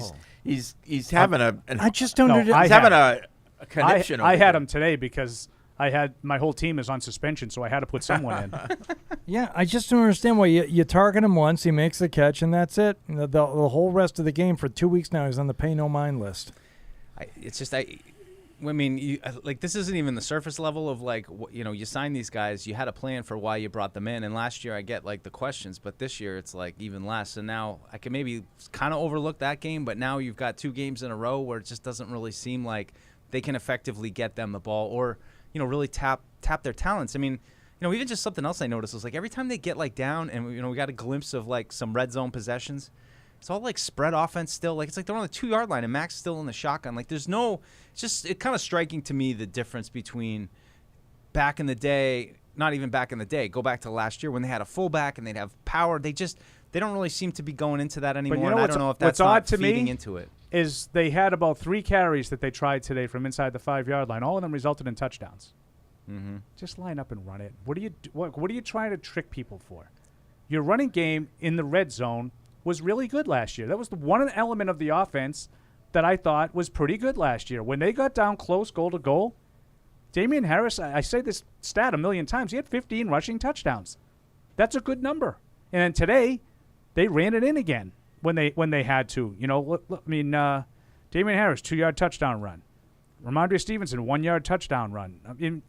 he's having I just don't. He's having a connection. I had him today because my whole team is on suspension, so I had to put someone in. Yeah, I just don't understand why you target him once, he makes the catch, and that's it. The whole rest of the game for 2 weeks now, he's on the pay no mind list. I mean, this isn't even the surface level of you sign these guys. You had a plan for why you brought them in, and last year I get the questions, but this year it's even less. And now I can maybe kind of overlook that game, but now you've got 2 games in a row where it just doesn't really seem like they can effectively get them the ball or really tap their talents. I mean, even just something else I noticed was every time they get it and we got a glimpse of some red zone possessions. It's all spread offense still. It's they're on the 2-yard line and Mac's still in the shotgun. There's no. It's kind of striking to me the difference between back in the day. Not even back in the day. Go back to last year when they had a fullback and they'd have power. They don't really seem to be going into that anymore. And I don't know if that's not feeding into it. Is they had about 3 carries that they tried today from inside the 5-yard line. All of them resulted in touchdowns. Mm-hmm. Just line up and run it. What are you trying to trick people for? Your running game in the red zone was really good last year. That was the one element of the offense that I thought was pretty good last year. When they got down close, goal to goal, Damian Harris, I say this stat a million times, he had 15 rushing touchdowns. That's a good number. And then today, they ran it in again when they had to. Damian Harris, 2-yard touchdown run. Ramondre Stevenson, 1-yard touchdown run. I mean,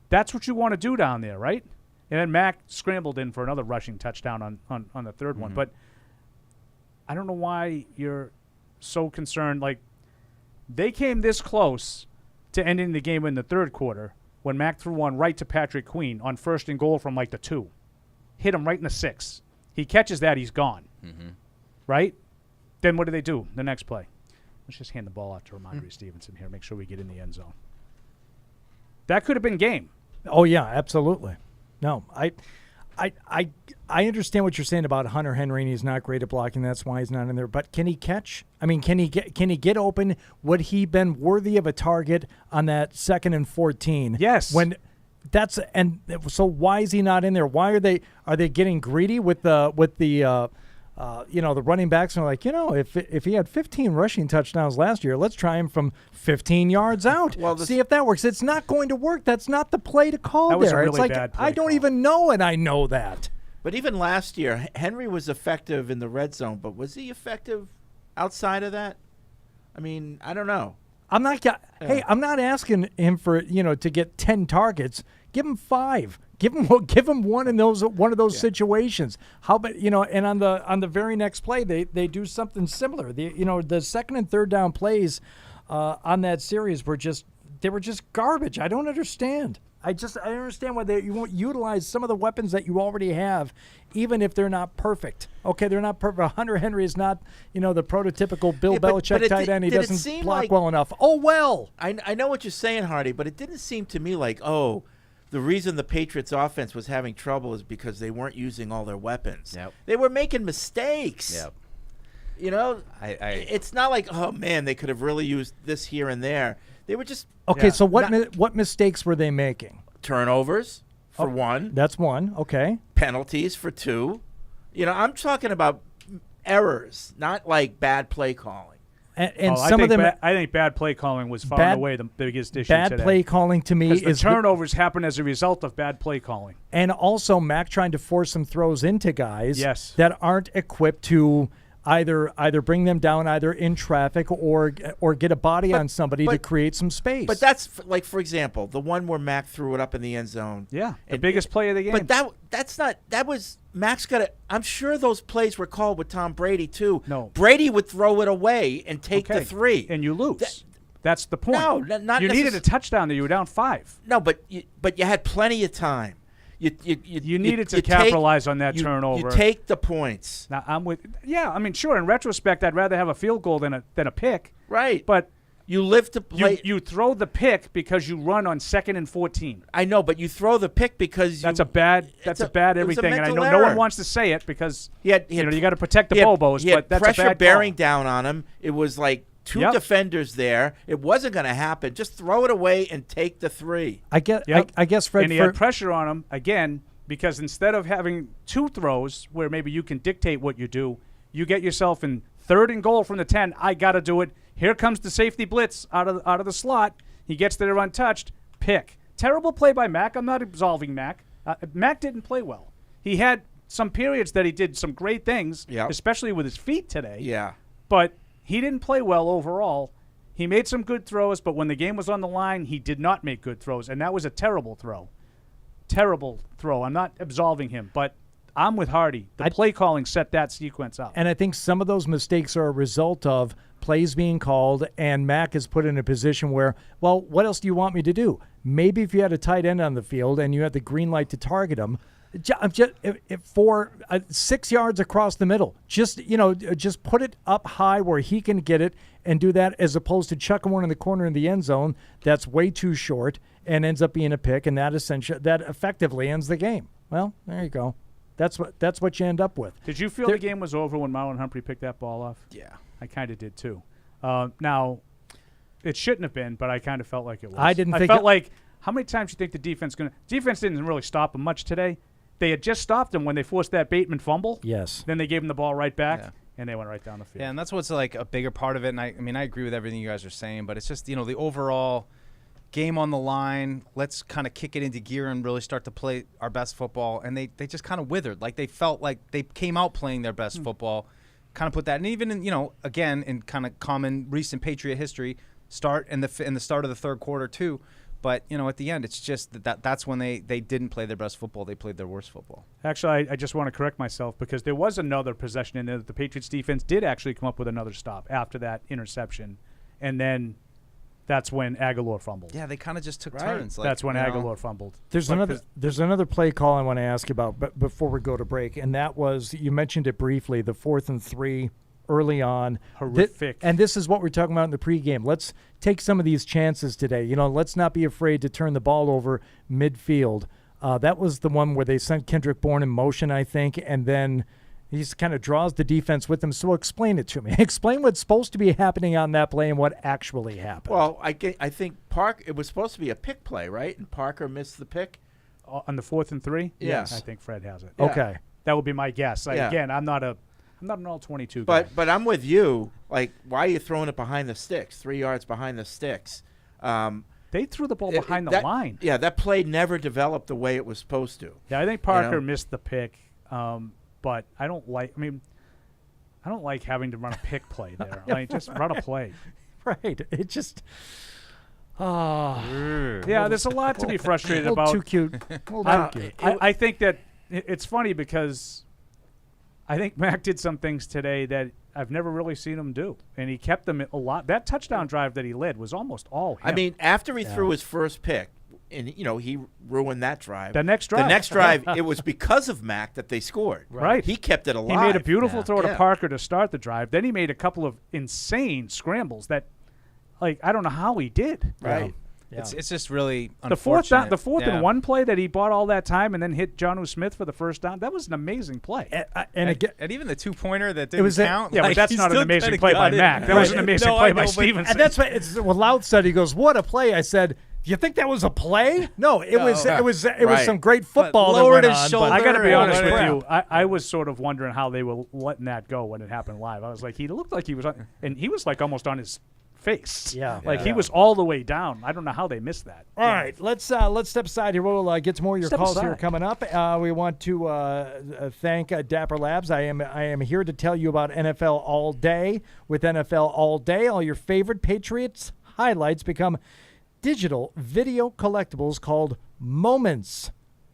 that's what you want to do down there, right? And then Mac scrambled in for another rushing touchdown on the third one. But I don't know why you're so concerned. They came this close to ending the game in the third quarter when Mac threw one right to Patrick Queen on 1st and goal from the 2. Hit him right in the 6. He catches that, he's gone. Mm-hmm. Right? Then what do they do the next play? Let's just hand the ball off to Ramondre Stevenson here. Make sure we get in the end zone. That could have been game. Oh, yeah, absolutely. No, I understand what you're saying about Hunter Henry, and he's not great at blocking. That's why he's not in there. But can he catch? I mean, can he get open? Would he been worthy of a target on that 2nd and 14? Yes. So why is he not in there? Why are they getting greedy with the running backs? And if he had 15 rushing touchdowns last year, let's try him from 15 yards out. See if that works. It's not going to work. That's not the play to call that was there. A really bad play I don't even know, and I know that. But even last year, Henry was effective in the red zone, but was he effective outside of that? I mean, I don't know. I'm not asking him for to get 10 targets. Give him 5. Give him one of those situations. How about and on the very next play they do something similar. The 2nd and 3rd down plays on that series were just garbage. I don't understand. I understand why you won't utilize some of the weapons that you already have, even if they're not perfect. Okay, they're not perfect. Hunter Henry is not, the prototypical Bill Belichick tight end. He doesn't block well enough. Oh, well. I know what you're saying, Hardy, but it didn't seem to me the reason the Patriots offense was having trouble is because they weren't using all their weapons. Yep. They were making mistakes. Yep. It's not like, oh, man, they could have really used this here and there. They were just okay. So what mistakes were they making? Turnovers for one. That's one. Okay. Penalties for 2. I'm talking about errors, not bad play calling. And some of them, I think bad play calling was far and away the biggest issue bad today. Play calling to me is turnovers happen as a result of bad play calling, and also Mac trying to force some throws into guys yes. that aren't equipped to either bring them down either in traffic or get a body on somebody to create some space. But that's like, for example, the one where Mac threw it up in the end zone. Yeah, the biggest play of the game. But that was Mac's got it. I'm sure those plays were called with Tom Brady too. No, Brady would throw it away and take the 3, and you lose. That's the point. No, not you needed a touchdown. That you were down 5. No, but you had plenty of time. You needed to capitalize on that turnover. You take the points. Now I'm with. Yeah, I mean, sure. In retrospect, I'd rather have a field goal than a pick. Right. But you live to play. You throw the pick because you run on 2nd and 14. I know, but you throw the pick because that's a bad everything, and I know no one wants to say it because you got to protect the Bobos. But that's pressure a bad bearing call. down on him. It was like 2 defenders there. It wasn't going to happen. Just throw it away and take the 3. I guess Fred. And he had pressure on him again because instead of having 2 throws where maybe you can dictate what you do, you get yourself in 3rd and goal from the 10. I got to do it. Here comes the safety blitz out of the slot. He gets there untouched. Pick. Terrible play by Mac. I'm not absolving Mac. Mac didn't play well. He had some periods that he did some great things, especially with his feet today. Yeah. But he didn't play well overall. He made some good throws, but when the game was on the line, he did not make good throws, and that was a terrible throw. Terrible throw. I'm not absolving him, but I'm with Hardy. The play calling set that sequence up. And I think some of those mistakes are a result of plays being called, and Mac is put in a position where, well, what else do you want me to do? Maybe if you had a tight end on the field and you had the green light to target him, for 6 yards across the middle, just put it up high where he can get it and do that, as opposed to chucking one in the corner in the end zone that's way too short and ends up being a pick, and that effectively ends the game. Well, there you go. That's what you end up with. Did you feel the game was over when Marlon Humphrey picked that ball off? Yeah, I kind of did too. Now, it shouldn't have been, but I kind of felt like it was. I felt like, how many times do you think the defense didn't really stop him much today? They had just stopped him when they forced that Bateman fumble. Yes. Then they gave him the ball right back, and they went right down the field. Yeah, and that's what's like a bigger part of it. And I mean, I agree with everything you guys are saying, but it's just, the overall game on the line. Let's kind of kick it into gear and really start to play our best football. And they just kind of withered. Like they felt like they came out playing their best football, kind of put that. And even in, again, in kind of common recent Patriot history, start in the start of the third quarter too. But, at the end, it's just that's when they didn't play their best football. They played their worst football. Actually, I just want to correct myself because there was another possession in there that the Patriots defense did actually come up with another stop after that interception. And then that's when Aguilar fumbled. Yeah, they kind of just took turns. That's when Aguilar fumbled. There's another play call I want to ask you about but before we go to break, and that was, you mentioned it briefly, the 4th and 3 early on. Horrific. And this is what we're talking about in the pregame. Let's take some of these chances today. Let's not be afraid to turn the ball over midfield. That was the one where they sent Kendrick Bourne in motion, I think, and then he just kind of draws the defense with him. So explain it to me. Explain what's supposed to be happening on that play and what actually happened. Well, I think it was supposed to be a pick play, right? And Parker missed the pick. On the 4th and 3? Yes. I think Fred has it. Yeah. Okay. That would be my guess. Again, I'm not an all-22 guy. But I'm with you. Like, why are you throwing it behind the sticks, 3 yards behind the sticks? They threw the ball behind the line. Yeah, that play never developed the way it was supposed to. Yeah, I think Parker missed the pick, but I don't like having to run a pick play there. Just run a play. Right. It just... yeah, there's a lot to be frustrated about. Too cute. I think that it's funny because I think Mac did some things today that I've never really seen him do, and he kept them a lot. That touchdown drive that he led was almost all him. I mean, after he threw his first pick, and he ruined that drive. The next drive, it was because of Mac that they scored. Right. He kept it alive. He made a beautiful throw to Parker to start the drive. Then he made a couple of insane scrambles that, I don't know how he did. Right. Yeah. It's just really unfortunate. The fourth and 1 play that he bought all that time and then hit Jonnu Smith for the first down, that was an amazing play. And even the 2-pointer that didn't count. Yeah, but that's not an amazing play by Mac. That was an amazing play by Stevenson. And that's what Loud said. He goes, "What a play!" I said, "Do you think that was a play?" No, it was some great football that went on. Shoulder, I got to be honest with you. I was sort of wondering how they were letting that go when it happened live. I was like, he looked like he was on, and he was like almost on his face. Yeah. Like he Yeah. was all the way down. I don't know how they missed that. All right, let's step aside here. We'll get to more of your Step calls here aside. coming up. We want to thank Dapper Labs. I am here to tell you about NFL All Day. With NFL All Day, all your favorite Patriots highlights become digital video collectibles called Moments,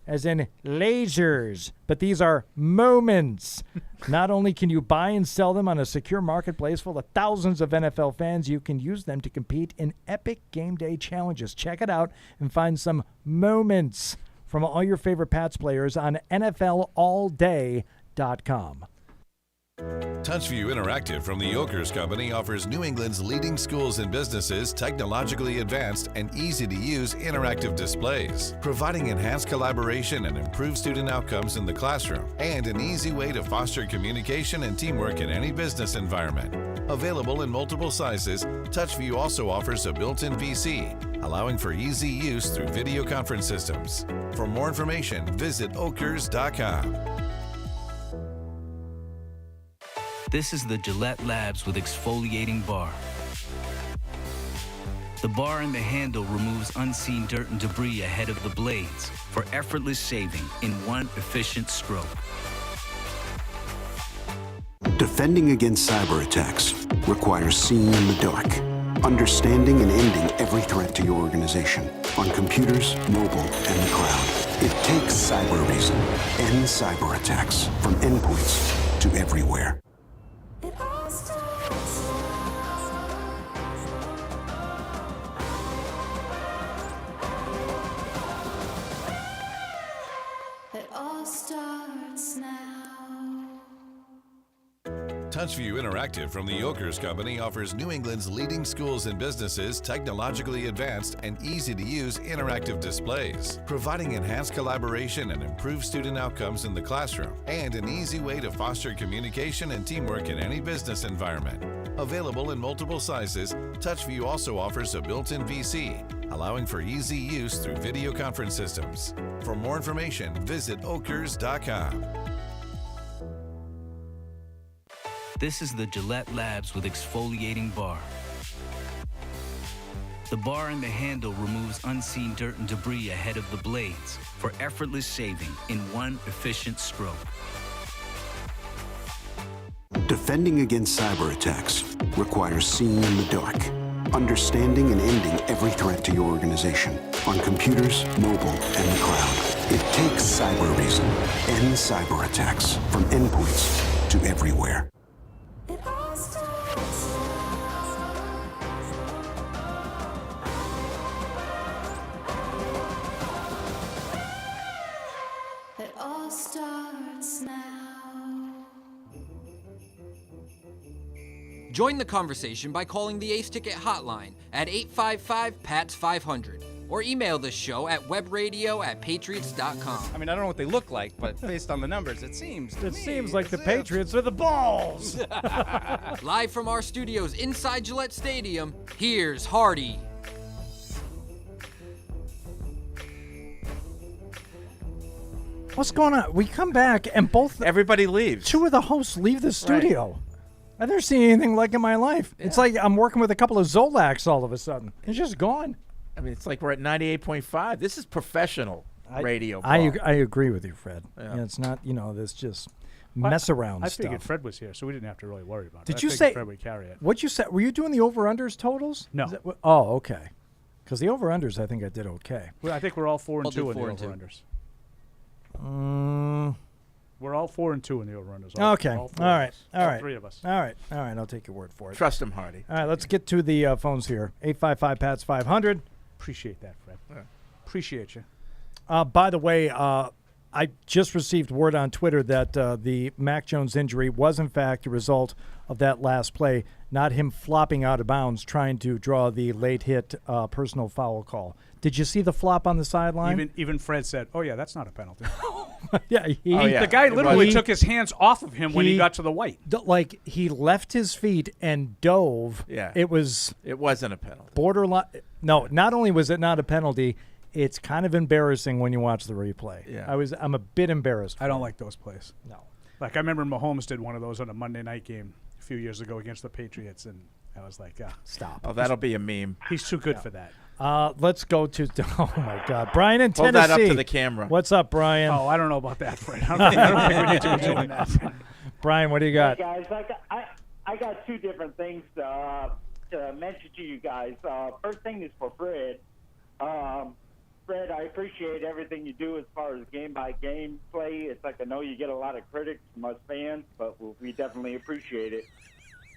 as in lasers, but these are moments. Not only can you buy and sell them on a secure marketplace full of thousands of NFL fans, you can use them to compete in epic game day challenges. Check it out and find some moments from all your favorite Pats players on NFLAllDay.com. TouchView Interactive from the Yokers Company offers New England's leading schools and businesses technologically advanced and easy-to-use interactive displays, providing enhanced collaboration and improved student outcomes in the classroom, and an easy way to foster communication and teamwork in any business environment. Available in multiple sizes, TouchView also offers a built-in PC, allowing for easy use through video conference systems. For more information, visit okers.com. This is the Gillette Labs with exfoliating bar. The bar and the handle removes unseen dirt and debris ahead of the blades for effortless shaving in one efficient stroke. Defending against cyber attacks requires seeing in the dark, understanding and ending every threat to your organization on computers, mobile, and the cloud. It takes Cyber Reason. End cyber attacks from endpoints to everywhere. It all starts now. TouchView Interactive from the Yokers Company offers New England's leading schools and businesses technologically advanced and easy-to-use interactive displays, providing enhanced collaboration and improved student outcomes in the classroom, and an easy way to foster communication and teamwork in any business environment. Available in multiple sizes, TouchView also offers a built-in PC, allowing for easy use through video conference systems. For more information, visit okers.com. This is the Gillette Labs with exfoliating bar. The bar and the handle removes unseen dirt and debris ahead of the blades for effortless shaving in one efficient stroke. Defending against cyber attacks requires seeing in the dark, understanding and ending every threat to your organization on computers, mobile, and the cloud. It takes Cyber Reason. End cyber attacks from endpoints to everywhere. It all starts now. Join the conversation by calling the Ace Ticket hotline at 855-PATS-500 or email the show at webradio@patriots.com. I mean, I don't know what they look like, but based on the numbers, it seems. It seems like the Patriots are the balls. Live from our studios inside Gillette Stadium, here's Hardy. What's going on? We come back and everybody leaves. Two of the hosts leave the studio. I've never seen anything like it in my life. It's like I'm working with a couple of Zolax all of a sudden. It's just gone. I mean, it's like we're at 98.5. This is professional radio. I agree with you, Fred. Yeah, it's not, this just mess around I stuff. figured Fred was here, so we didn't have to really worry about it. Did I you figured say Fred would carry it? What you said? Were you doing the over-unders totals? No. Oh, okay. Because the over-unders, I think I did okay. Well, I think we're all 4 and I'll 2 do in the 4 and 2. over-unders. Mm, We're all 4 and 2 in the over-unders. okay. All right. All right. 3 of us. All right. All right. I'll take your word for it. Trust him, Hardy. All right. Let's get to the phones here. 855-PATS-500. Appreciate that, Fred. Appreciate you. By the way, I just received word on Twitter that the Mac Jones injury was, in fact, a result of that last play, not him flopping out of bounds trying to draw the late hit personal foul call. Did you see the flop on the sideline? Even Fred said, "Oh yeah, that's not a penalty." Yeah, the guy literally took his hands off of him when he got to the white. Like he left his feet and dove. Yeah, it wasn't a penalty. Borderline. No, not only was it not a penalty, it's kind of embarrassing when you watch the replay. Yeah, I'm a bit embarrassed. I don't like those plays. No, like I remember Mahomes did one of those on a Monday night game a few years ago against the Patriots, and I was like, stop. Oh, that'll be a meme. He's too good for that. Let's go to, oh, my God. Brian in Hold Tennessee. that up to the camera. What's up, Brian? Oh, I don't know about that, Fred. I don't think we need to be doing that. Brian, what do you got? Hey guys, I got two different things to mention to you guys. First thing is for Fred. Fred, I appreciate everything you do as far as game-by-game play. It's like I know you get a lot of critics from us fans, but we definitely appreciate it.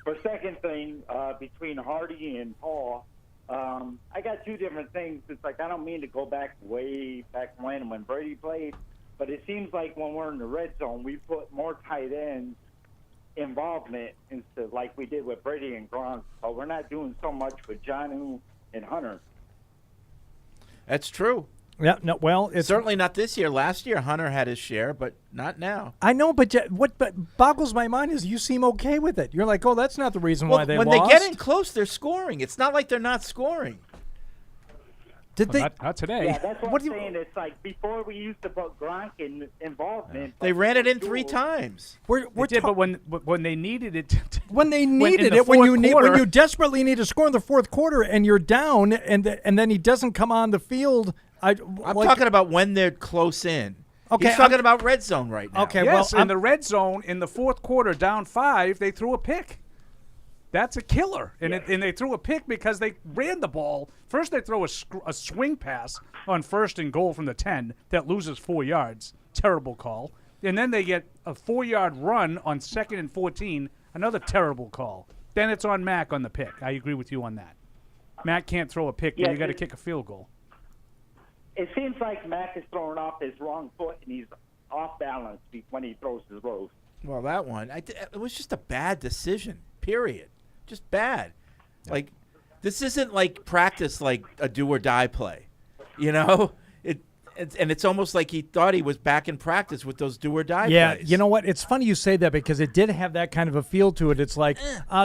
For second thing, between Hardy and Paul, I got two different things. It's like I don't mean to go way back when Brady played, but it seems like when we're in the red zone, we put more tight ends involvement instead like we did with Brady and Gronk, but we're not doing so much with Jonnu and Hunter. That's true. Yeah, no, well, it's certainly not this year. Last year, Hunter had his share, but not now. I know, but what boggles my mind is you seem okay with it. You're like, oh, that's not the reason why they when lost. they get in close, they're scoring. It's not like they're not scoring. Did they? Not today. Yeah, that's what I'm saying. It's like before we used to put Gronk in involvement. They ran it in 3 times. We're did, but when they needed it, when you desperately need to score in the fourth quarter and you're down, and then he doesn't come on the field. I'm talking about when they're close in. Okay, he's talking about red zone right now. Okay, yes, well, in the red zone in the fourth quarter, down 5, they threw a pick. That's a killer, and they threw a pick because they ran the ball. First, they throw a swing pass on 1st and goal from the 10 that loses 4 yards. Terrible call. And then they get a 4-yard run on 2nd and 14. Another terrible call. Then it's on Mac on the pick. I agree with you on that. Mac can't throw a pick, but you got to kick a field goal. It seems like Mac is throwing off his wrong foot, and he's off balance when he throws his throws. Well, that one, it was just a bad decision, period. Just bad. Yeah. Like, this isn't like practice, like a do-or-die play. You know? It's almost like he thought he was back in practice with those do-or-die plays. You know what? It's funny you say that because it did have that kind of a feel to it. It's like,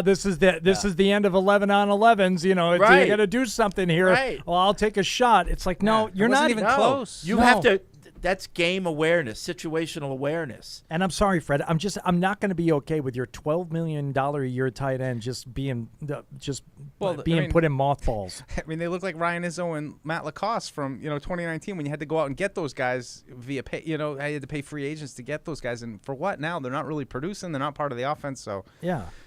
this is the end of 11 on 11s. You know, you got to do something here. Right. Well, I'll take a shot. It's like, no, you're not even close. You have to. That's game awareness, situational awareness. And I'm sorry, Fred. I'm not going to be okay with your $12 million a year tight end just being put in mothballs. I mean, they look like Ryan Izzo and Matt Lacoste from 2019 when you had to go out and get those guys via pay. I had to pay free agents to get those guys, and for what now? They're not really producing. They're not part of the offense. So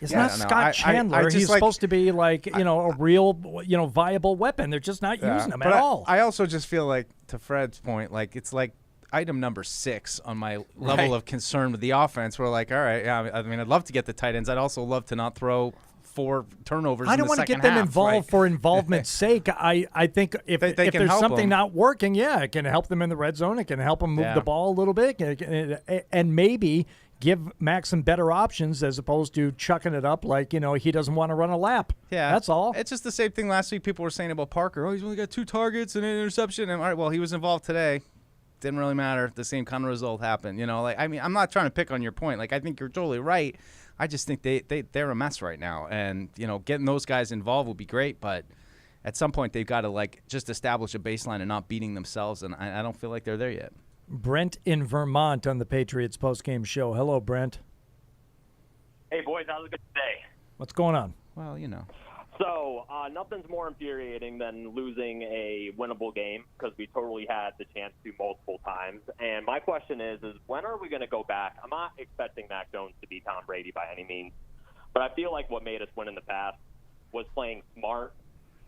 it's not Scott Chandler. He's supposed to be like a real viable weapon. They're just not using him at all. I also just feel like, to Fred's point, like it's like item number 6 on my level of concern with the offense. We're like, all right, yeah. I mean, I'd love to get the tight ends. I'd also love to not throw 4 turnovers. I don't want to get them involved for involvement's sake. I think if there's something not working, it can help them in the red zone. It can help them move the ball a little bit, and maybe give Max some better options as opposed to chucking it up like he doesn't want to run a lap. Yeah, that's all. It's just the same thing last week. People were saying about Parker. Oh, he's only got 2 targets and an interception. And all right, well, he was involved today. Didn't really matter. The same kind of result happened. I'm not trying to pick on your point. Like, I think you're totally right. I just think they're a mess right now. And, getting those guys involved would be great. But at some point, they've got to, just establish a baseline and not beating themselves. And I don't feel like they're there yet. Brent in Vermont on the Patriots Postgame Show. Hello, Brent. Hey, boys. How's it going today? What's going on? Well, So, nothing's more infuriating than losing a winnable game because we totally had the chance to multiple times. And my question is when are we going to go back? I'm not expecting Mac Jones to be Tom Brady by any means, but I feel like what made us win in the past was playing smart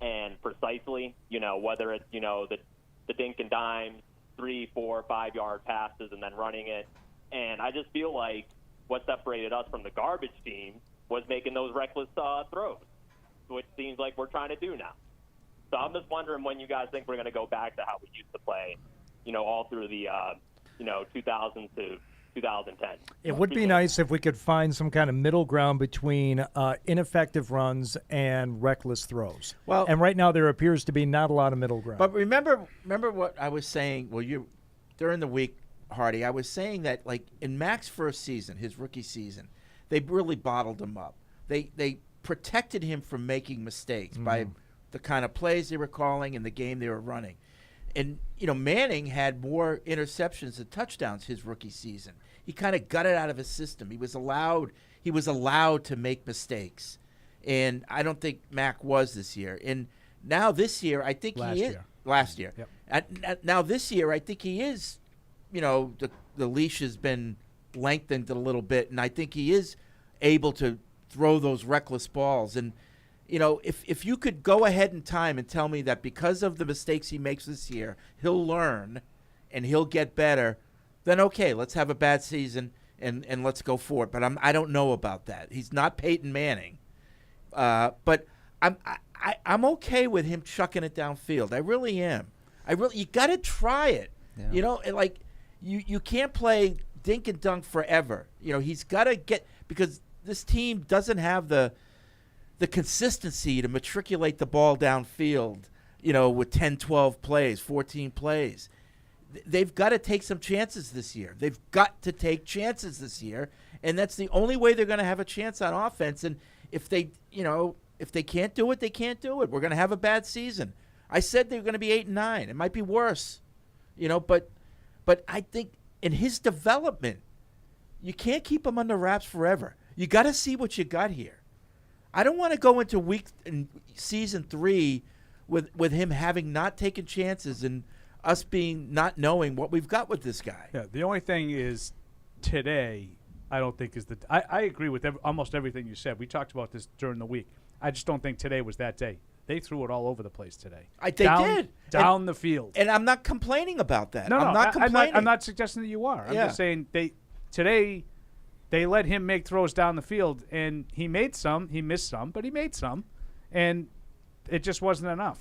and precisely, whether it's, the dink and dimes, 3, 4, 5-yard passes and then running it. And I just feel like what separated us from the garbage team was making those reckless throws, which seems like we're trying to do now. So I'm just wondering when you guys think we're going to go back to how we used to play, all through the, 2000 to 2010. It would be nice if we could find some kind of middle ground between ineffective runs and reckless throws. Well, and right now there appears to be not a lot of middle ground. But remember what I was saying. Well, during the week, Hardy, I was saying that like in Mac's first season, his rookie season, they really bottled him up. They protected him from making mistakes by the kind of plays they were calling and the game they were running. And, Manning had more interceptions than touchdowns his rookie season. He kind of got it out of his system. He was allowed to make mistakes. And I don't think Mac was this year. And now this year, I think he is. Last year. Yep. Now this year, I think he is, the leash has been lengthened a little bit, and I think he is able to throw those reckless balls. And, if you could go ahead in time and tell me that because of the mistakes he makes this year, he'll learn and he'll get better, then okay, let's have a bad season and let's go for it. But I don't know about that. He's not Peyton Manning. But I'm okay with him chucking it downfield. I really am. You got to try it. Yeah. You can't play dink and dunk forever. He's got to get, because this team doesn't have the consistency to matriculate the ball downfield, with 10, 12 plays, 14 plays. They've got to take some chances this year. They've got to take chances this year, and that's the only way they're going to have a chance on offense. And if they can't do it, they can't do it. We're going to have a bad season. I said they're going to be 8-9. It might be worse, but I think in his development, you can't keep him under wraps forever. You got to see what you got here. I don't want to go into season 3 with him having not taken chances and us not knowing what we've got with this guy. Yeah, the only thing is today, I don't think is I agree with almost everything you said. We talked about this during the week. I just don't think today was that day. They threw it all over the place today. They did. Down the field. And I'm not complaining about that. No, I'm not complaining. I'm not suggesting that you are. I'm just saying today they let him make throws down the field, and he made some. He missed some, but he made some. And it just wasn't enough.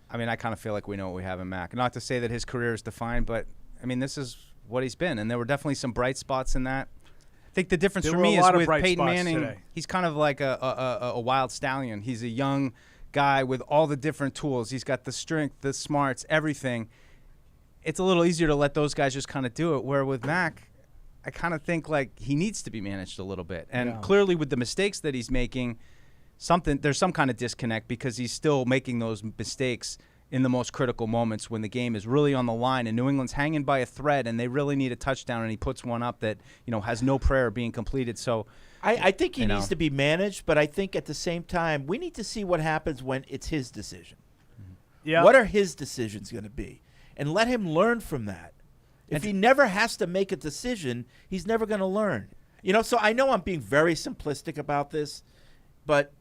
I mean, I kind of feel like we know what we have in Mac. Not to say that his career is defined, but, I mean, this is what he's been. And there were definitely some bright spots in that. I think the difference for me is with Peyton Manning, today. He's kind of like a wild stallion. He's a young guy with all the different tools. He's got the strength, the smarts, everything. It's a little easier to let those guys just kind of do it, where with Mac, I kind of think like he needs to be managed a little bit. And clearly with the mistakes that he's making, there's some kind of disconnect because he's still making those mistakes in the most critical moments when the game is really on the line and New England's hanging by a thread and they really need a touchdown, and he puts one up that, has no prayer being completed. So I think he needs to be managed, but I think at the same time we need to see what happens when it's his decision. Yeah. What are his decisions going to be? And let him learn from that. If he never has to make a decision, he's never going to learn. So I know I'm being very simplistic about this, but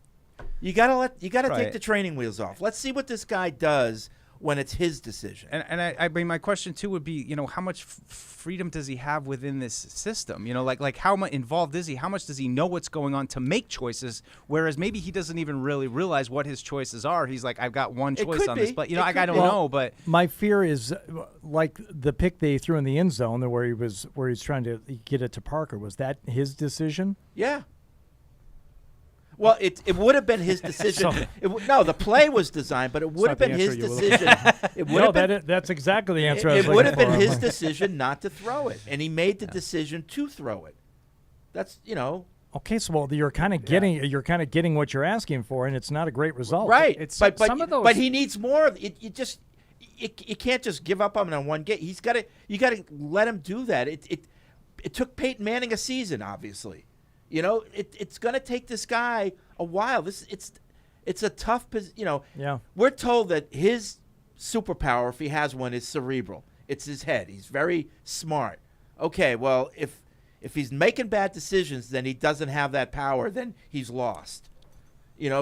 you gotta take the training wheels off. Let's see what this guy does when it's his decision. And I mean, my question too would be, how much freedom does he have within this system? Like how much involved is he? How much does he know what's going on to make choices? Whereas maybe he doesn't even really realize what his choices are. He's like, I've got one choice on this, but I don't know. But my fear is like the pick they threw in the end zone, where he's trying to get it to Parker. Was that his decision? Yeah. Well, it would have been his decision. The play was designed, but it would have been his decision. That's exactly the answer. It would have been his decision not to throw it, and he made the decision to throw it. That's Okay, so you're kind of getting what you're asking for, and it's not a great result. Right. But he needs more. You can't just give up on him on one game. You got to let him do that. It took Peyton Manning a season, obviously. It's going to take this guy a while. It's a tough, Yeah. We're told that his superpower, if he has one, is cerebral. It's his head. He's very smart. Okay, well, if he's making bad decisions, then he doesn't have that power, then he's lost.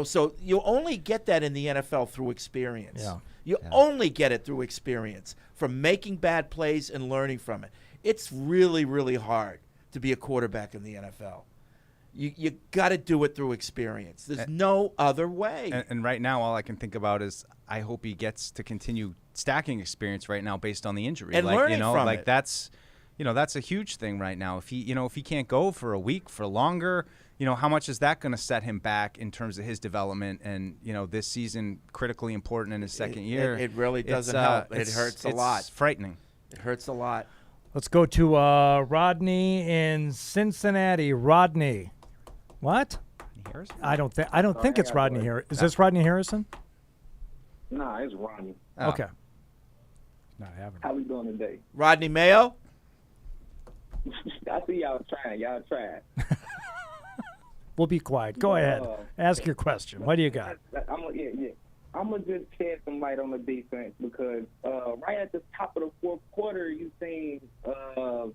So you only get that in the NFL through experience. Yeah. You only get it through experience, from making bad plays and learning from it. It's really, really hard to be a quarterback in the NFL. You got to do it through experience. There's no other way. And right now, all I can think about is I hope he gets to continue stacking experience right now based on the injury. And learning from it. That's a huge thing right now. If he can't go for a week, for longer, how much is that going to set him back in terms of his development? And this season critically important in his second year. It really doesn't help. It hurts a lot. It's frightening. It hurts a lot. Let's go to Rodney in Cincinnati. Rodney. What? I don't think it's Rodney Harrison. Is this Rodney Harrison? Nah, it's Rodney. Oh. Okay. No, I haven't. How we doing today? Rodney Mayo? I see y'all trying. We'll be quiet. Go ahead. Ask your question. What do you got? I'm going to just shed some light on the defense because right at the top of the fourth quarter, you seen who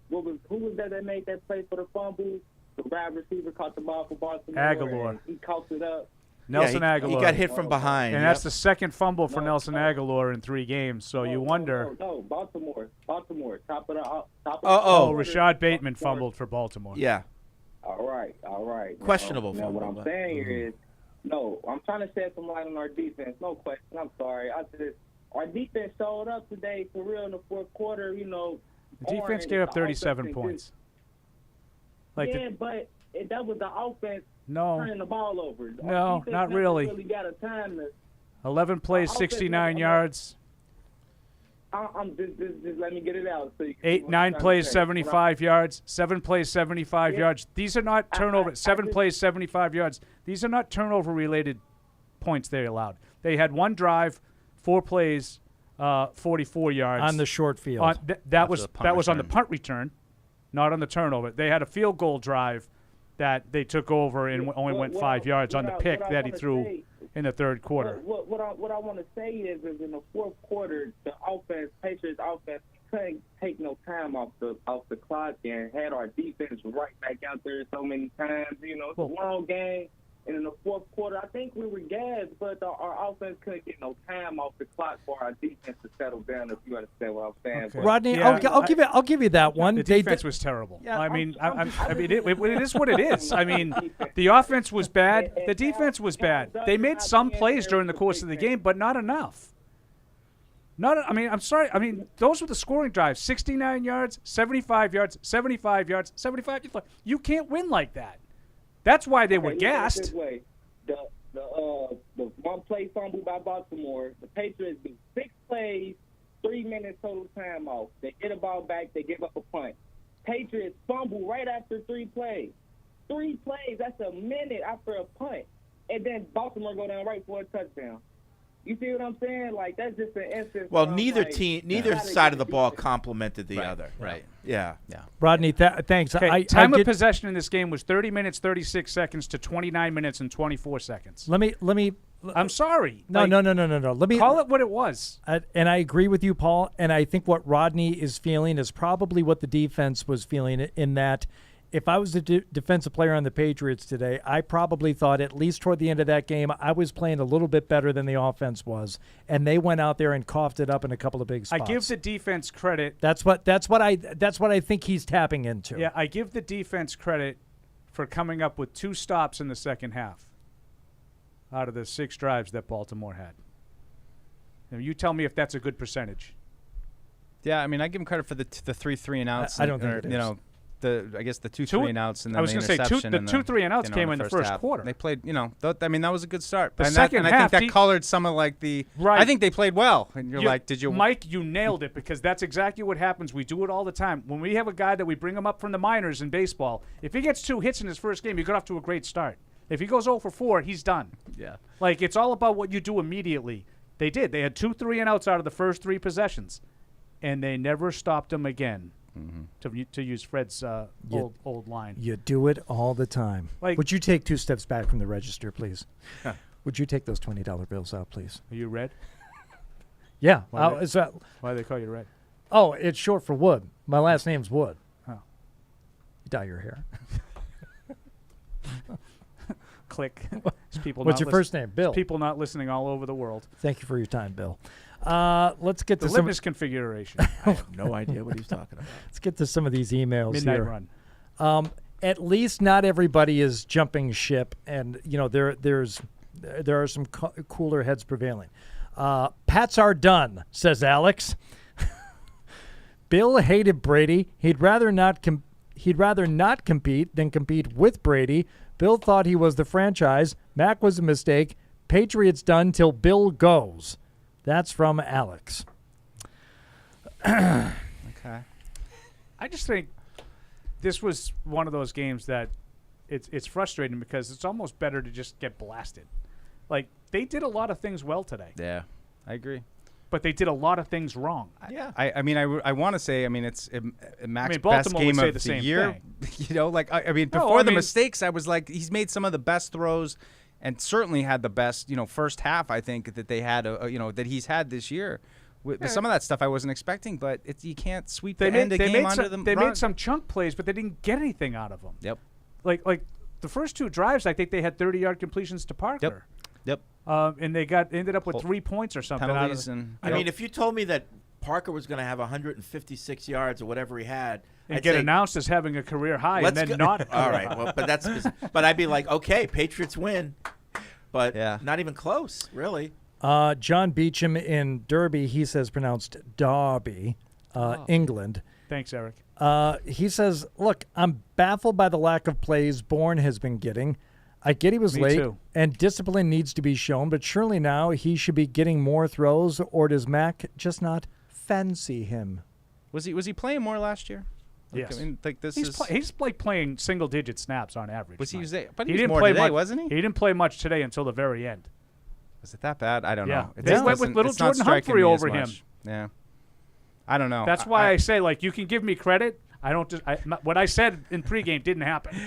was that made that play for the fumble? The wide receiver caught the ball for Baltimore. Aguilar. He caught it up. Nelson Aguilar. He got hit from behind. And that's the second fumble for Nelson Aguilar in 3 games. So you wonder. No, Baltimore. Top of the Rashad Bateman fumbled for Baltimore. Yeah. All right. Questionable Now, what fumble. I'm saying here is, I'm trying to shed some light on our defense. No question. I'm sorry. Our defense showed up today for real in the fourth quarter. The defense gave up 37 points. But that was the offense turning the ball over. No, not really. Really got a time to 11 plays, 69 yards. I'm just let me get it out. So you can 9 plays, 75 yards. 7 plays, 75 yards. These are not turnover. 7 plays, 75 yards. These are not turnover-related points they allowed. They had 1 drive, 4 plays, 44 yards on the short field. That was on the punt return, not on the turnover. They had a field goal drive that they took over and only went 5 yards on the pick that he threw in the third quarter. What I want to say is in the fourth quarter, the Patriots offense couldn't take no time off the clock and had our defense right back out there so many times. It's a long game. And in the fourth quarter, I think we were gassed, but our offense couldn't get no time off the clock for our defense to settle down. If you understand what I'm saying, Okay. Rodney, I'll give you that one. The defense was terrible. Yeah, I mean, it is what it is. I mean, the offense was bad. The defense was bad. They made some plays during the course of the game, but not enough. I'm sorry. I mean, those were the scoring drives: 69 yards, 75 yards, 75 yards, 75 yards. You can't win like that. That's why they were gassed. The one play fumble by Baltimore, the Patriots do 6 plays, 3 minutes total time off. They get a ball back, they give up a punt. Patriots fumble right after 3 plays. 3 plays, that's a minute after a punt. And then Baltimore go down right for a touchdown. You see what I'm saying? Like, that's just an instance. Well, neither side of the ball complimented the other. Right. Yeah. Rodney, thanks. Okay, time of possession in this game was 30 minutes, 36 seconds to 29 minutes and 24 seconds. Let me. I'm sorry. No. Let me call it what it was. And I agree with you, Paul. And I think what Rodney is feeling is probably what the defense was feeling. In that, if I was the defensive player on the Patriots today, I probably thought at least toward the end of that game I was playing a little bit better than the offense was, and they went out there and coughed it up in a couple of big spots. I give the defense credit. That's what I think he's tapping into. Yeah, I give the defense credit for coming up with 2 stops in the second half out of the 6 drives that Baltimore had. Now, you tell me if that's a good percentage. Yeah, I mean, I give him credit for the 3 3-and-outs. I don't think it is. I guess the 2 3-and-outs and then I was the going to say interception. the 2 3-and-outs came in the first half. quarter. They played, I mean, that was a good start. The and second I half, think that colored some of the. Right. I think they played well. And you're like, did you? Mike, you nailed it because that's exactly what happens. We do it all the time. When we have a guy that we bring him up from the minors in baseball, if he gets 2 hits in his first game, he got off to a great start. If he goes 0 for 4, he's done. Yeah. Like, it's all about what you do immediately. They did. They had 2 3-and-outs out of the first 3 possessions, and they never stopped him again. Mm-hmm. To use Fred's old line. You do it all the time. Would you take 2 steps back from the register, please? Would you take those $20 bills out, please? Are you Red? Yeah. Why do they call you Red? Oh, it's short for Wood. My last name's Wood. Oh. You dye your hair. Click. What's your first name? Bill. People not listening all over the world. Thank you for your time, Bill. Let's get to the litmus configuration. I have no idea what he's talking about. Let's get to some of these emails Midnight here. Run. At least not everybody is jumping ship, and there are some cooler heads prevailing. Pats are done, says Alex. Bill hated Brady. He'd rather not compete than compete with Brady. Bill thought he was the franchise. Mac was a mistake. Patriots done till Bill goes. That's from Alex. Okay. I just think this was one of those games that it's frustrating because it's almost better to just get blasted. Like, they did a lot of things well today. Yeah, I agree. but they did a lot of things wrong. Yeah. I mean, I want to say, I mean, it's Mac's best Baltimore game would say of the the same year. You know, like, I mean, before the mistakes, I was like, he's made some of the best throws and certainly had the best, first half, I think, that they had, that he's had this year. Some of that stuff I wasn't expecting, but you can't sweep the end of the game under them. They made some chunk plays, but they didn't get anything out of them. Yep. Like the first 2 drives, I think they had 30-yard completions to Parker. Yep. And they ended up with 3 points or something. Penalties I mean, if you told me that Parker was going to have 156 yards or whatever he had, and I'd get say, announced as having a career high, and then not. All right, well, but I'd be like, okay, Patriots win, but not even close, really. John Beecham in Derby, he says pronounced Derby, England. Thanks, Eric. He says, look, I'm baffled by the lack of plays Bourne has been getting. I get he was late, too. and discipline needs to be shown, but surely now he should be getting more throws, or does Mac just not fancy him? Was he playing more last year? Like, Yes. I mean, like He's like playing single-digit snaps on average. Was he? Mike. But he he was didn't more play today, much, wasn't he? He didn't play much today until the very end. Was it that bad? I don't know. It They just went with doesn't- little it's not Jordan striking Humphrey me as over him. much. Yeah. I don't know. That's why I say, like, you can give me credit. I don't. What I said in pregame didn't happen.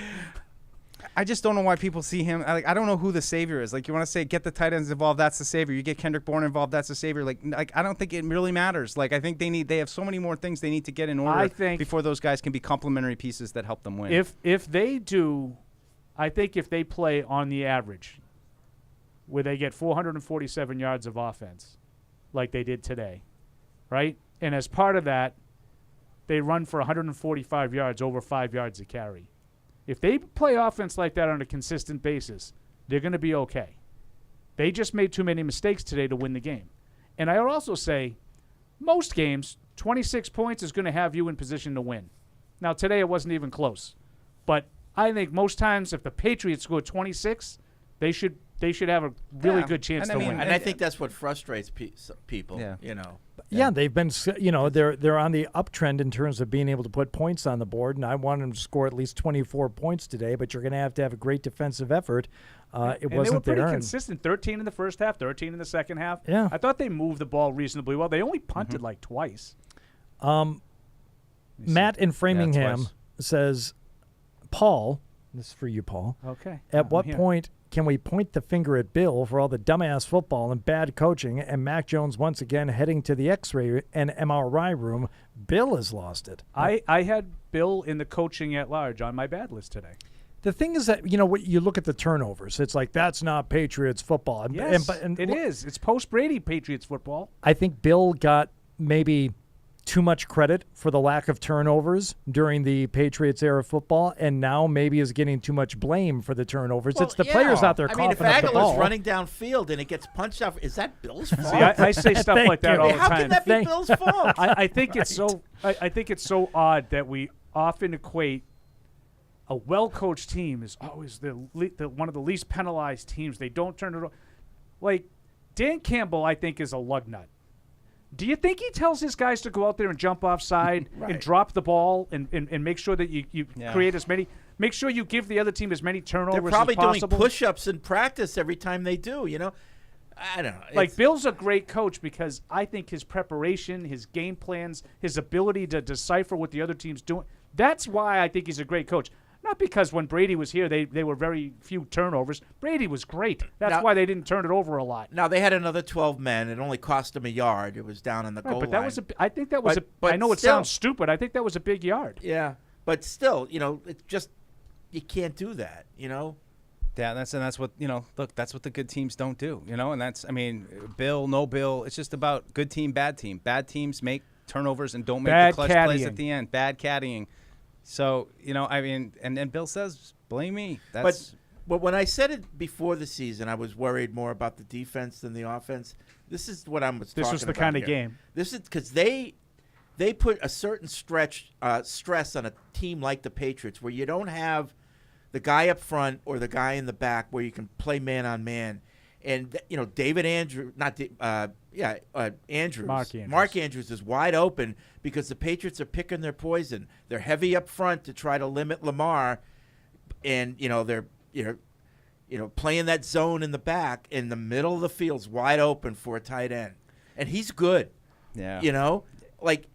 I just don't know why people see him. I don't know who the savior is. Like, you want to say get the tight ends involved, that's the savior. You get Kendrick Bourne involved, that's the savior. Like I don't think it really matters. Like, I think they have so many more things they need to get in order before those guys can be complementary pieces that help them win. If they do, I think if they play on the average, where they get 447 yards of offense, like they did today, right? And as part of that, they run for 145 yards, over 5 yards a carry. If they play offense like that on a consistent basis, they're going to be okay. They just made too many mistakes today to win the game. And I would also say, most games, 26 points is going to have you in position to win. Now, today it wasn't even close. But I think most times if the Patriots score 26, they should have a really good chance to win. And I think that's what frustrates people, Yeah, they've been, they're on the uptrend in terms of being able to put points on the board, and I want them to score at least 24 points today, but you're going to have a great defensive effort. It and wasn't they were there. pretty consistent, 13 in the first half, 13 in the second half. Yeah. I thought they moved the ball reasonably well. They only punted like twice. Matt in Framingham twice. says, Paul, this is for you, Paul. Okay. At what I'm here. point can we point the finger at Bill for all the dumbass football and bad coaching, and Mac Jones once again heading to the X-ray and MRI room? Bill has lost it. I had Bill in the coaching at large on my bad list today. The thing is that, what you look at the turnovers, it's like that's not Patriots football. Yes, it is. It's post-Brady Patriots football. I think Bill got maybe too much credit for the lack of turnovers during the Patriots era of football, and now maybe is getting too much blame for the turnovers. It's the players out there coughing up the ball. I mean, if Aguilar's running downfield and it gets punched out, is that Bill's fault? See, I say stuff like that all the time. How can that be Bill's fault? I think it's so. I think it's so odd that we often equate a well-coached team is always the one of the least penalized teams. They don't turn it over. Like Dan Campbell, I think, is a lug nut. Do you think he tells his guys to go out there and jump offside and drop the ball and make sure that you create as many – make sure you give the other team as many turnovers as possible? They're probably doing push-ups in practice every time they do, I don't know. Like, Bill's a great coach because I think his preparation, his game plans, his ability to decipher what the other team's doing, that's why I think he's a great coach. Not because when Brady was here, they were very few turnovers. Brady was great. That's why they didn't turn it over a lot. Now, they had another 12 men. It only cost them a yard. It was down on the goal but line. I think that was I know it sounds stupid. I think that was a big yard. Yeah, but still, it's just you can't do that, Yeah, that's what look, that's what the good teams don't do, and that's Bill, no Bill. It's just about good team, bad team. Bad teams make turnovers and don't make the clutch plays at the end. Bad caddying. So, and then Bill says, blame me. But when I said it before the season, I was worried more about the defense than the offense. This is what I was talking about. This was the kind of game. This is because they put a certain stress on a team like the Patriots where you don't have the guy up front or the guy in the back where you can play man on man. And, David Andrews, Andrews. Mark Andrews is wide open because the Patriots are picking their poison. They're heavy up front to try to limit Lamar, and they're playing that zone in the back, in the middle of the field's wide open for a tight end. and he's good. Yeah. You know, like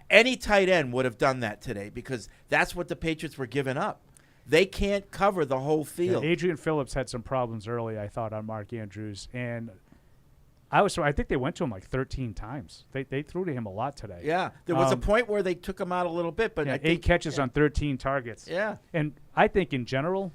any tight end would have done that today because that's what the Patriots were giving up. They can't cover the whole field. Yeah, Adrian Phillips had some problems early, I thought, on Mark Andrews, and I think they went to him like 13 times. They threw to him a lot today. Yeah, there was a point where they took him out a little bit, but yeah, I think, 8 catches on 13 targets. Yeah, and I think in general,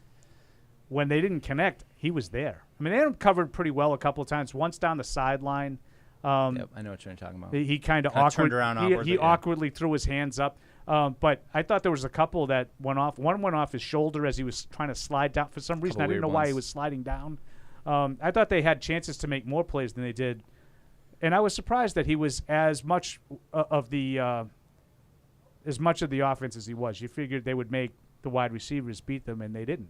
when they didn't connect, he was there. I mean, they had him covered pretty well a couple of times. Once down the sideline. Yep, I know what you're talking about. He kind of turned around awkwardly. He awkwardly threw his hands up. But I thought there was a couple that went off. One went off his shoulder as he was trying to slide down. For some reason, I didn't know why he was sliding down. I thought they had chances to make more plays than they did. And I was surprised that he was as much of the offense as he was. You figured they would make the wide receivers beat them, and they didn't.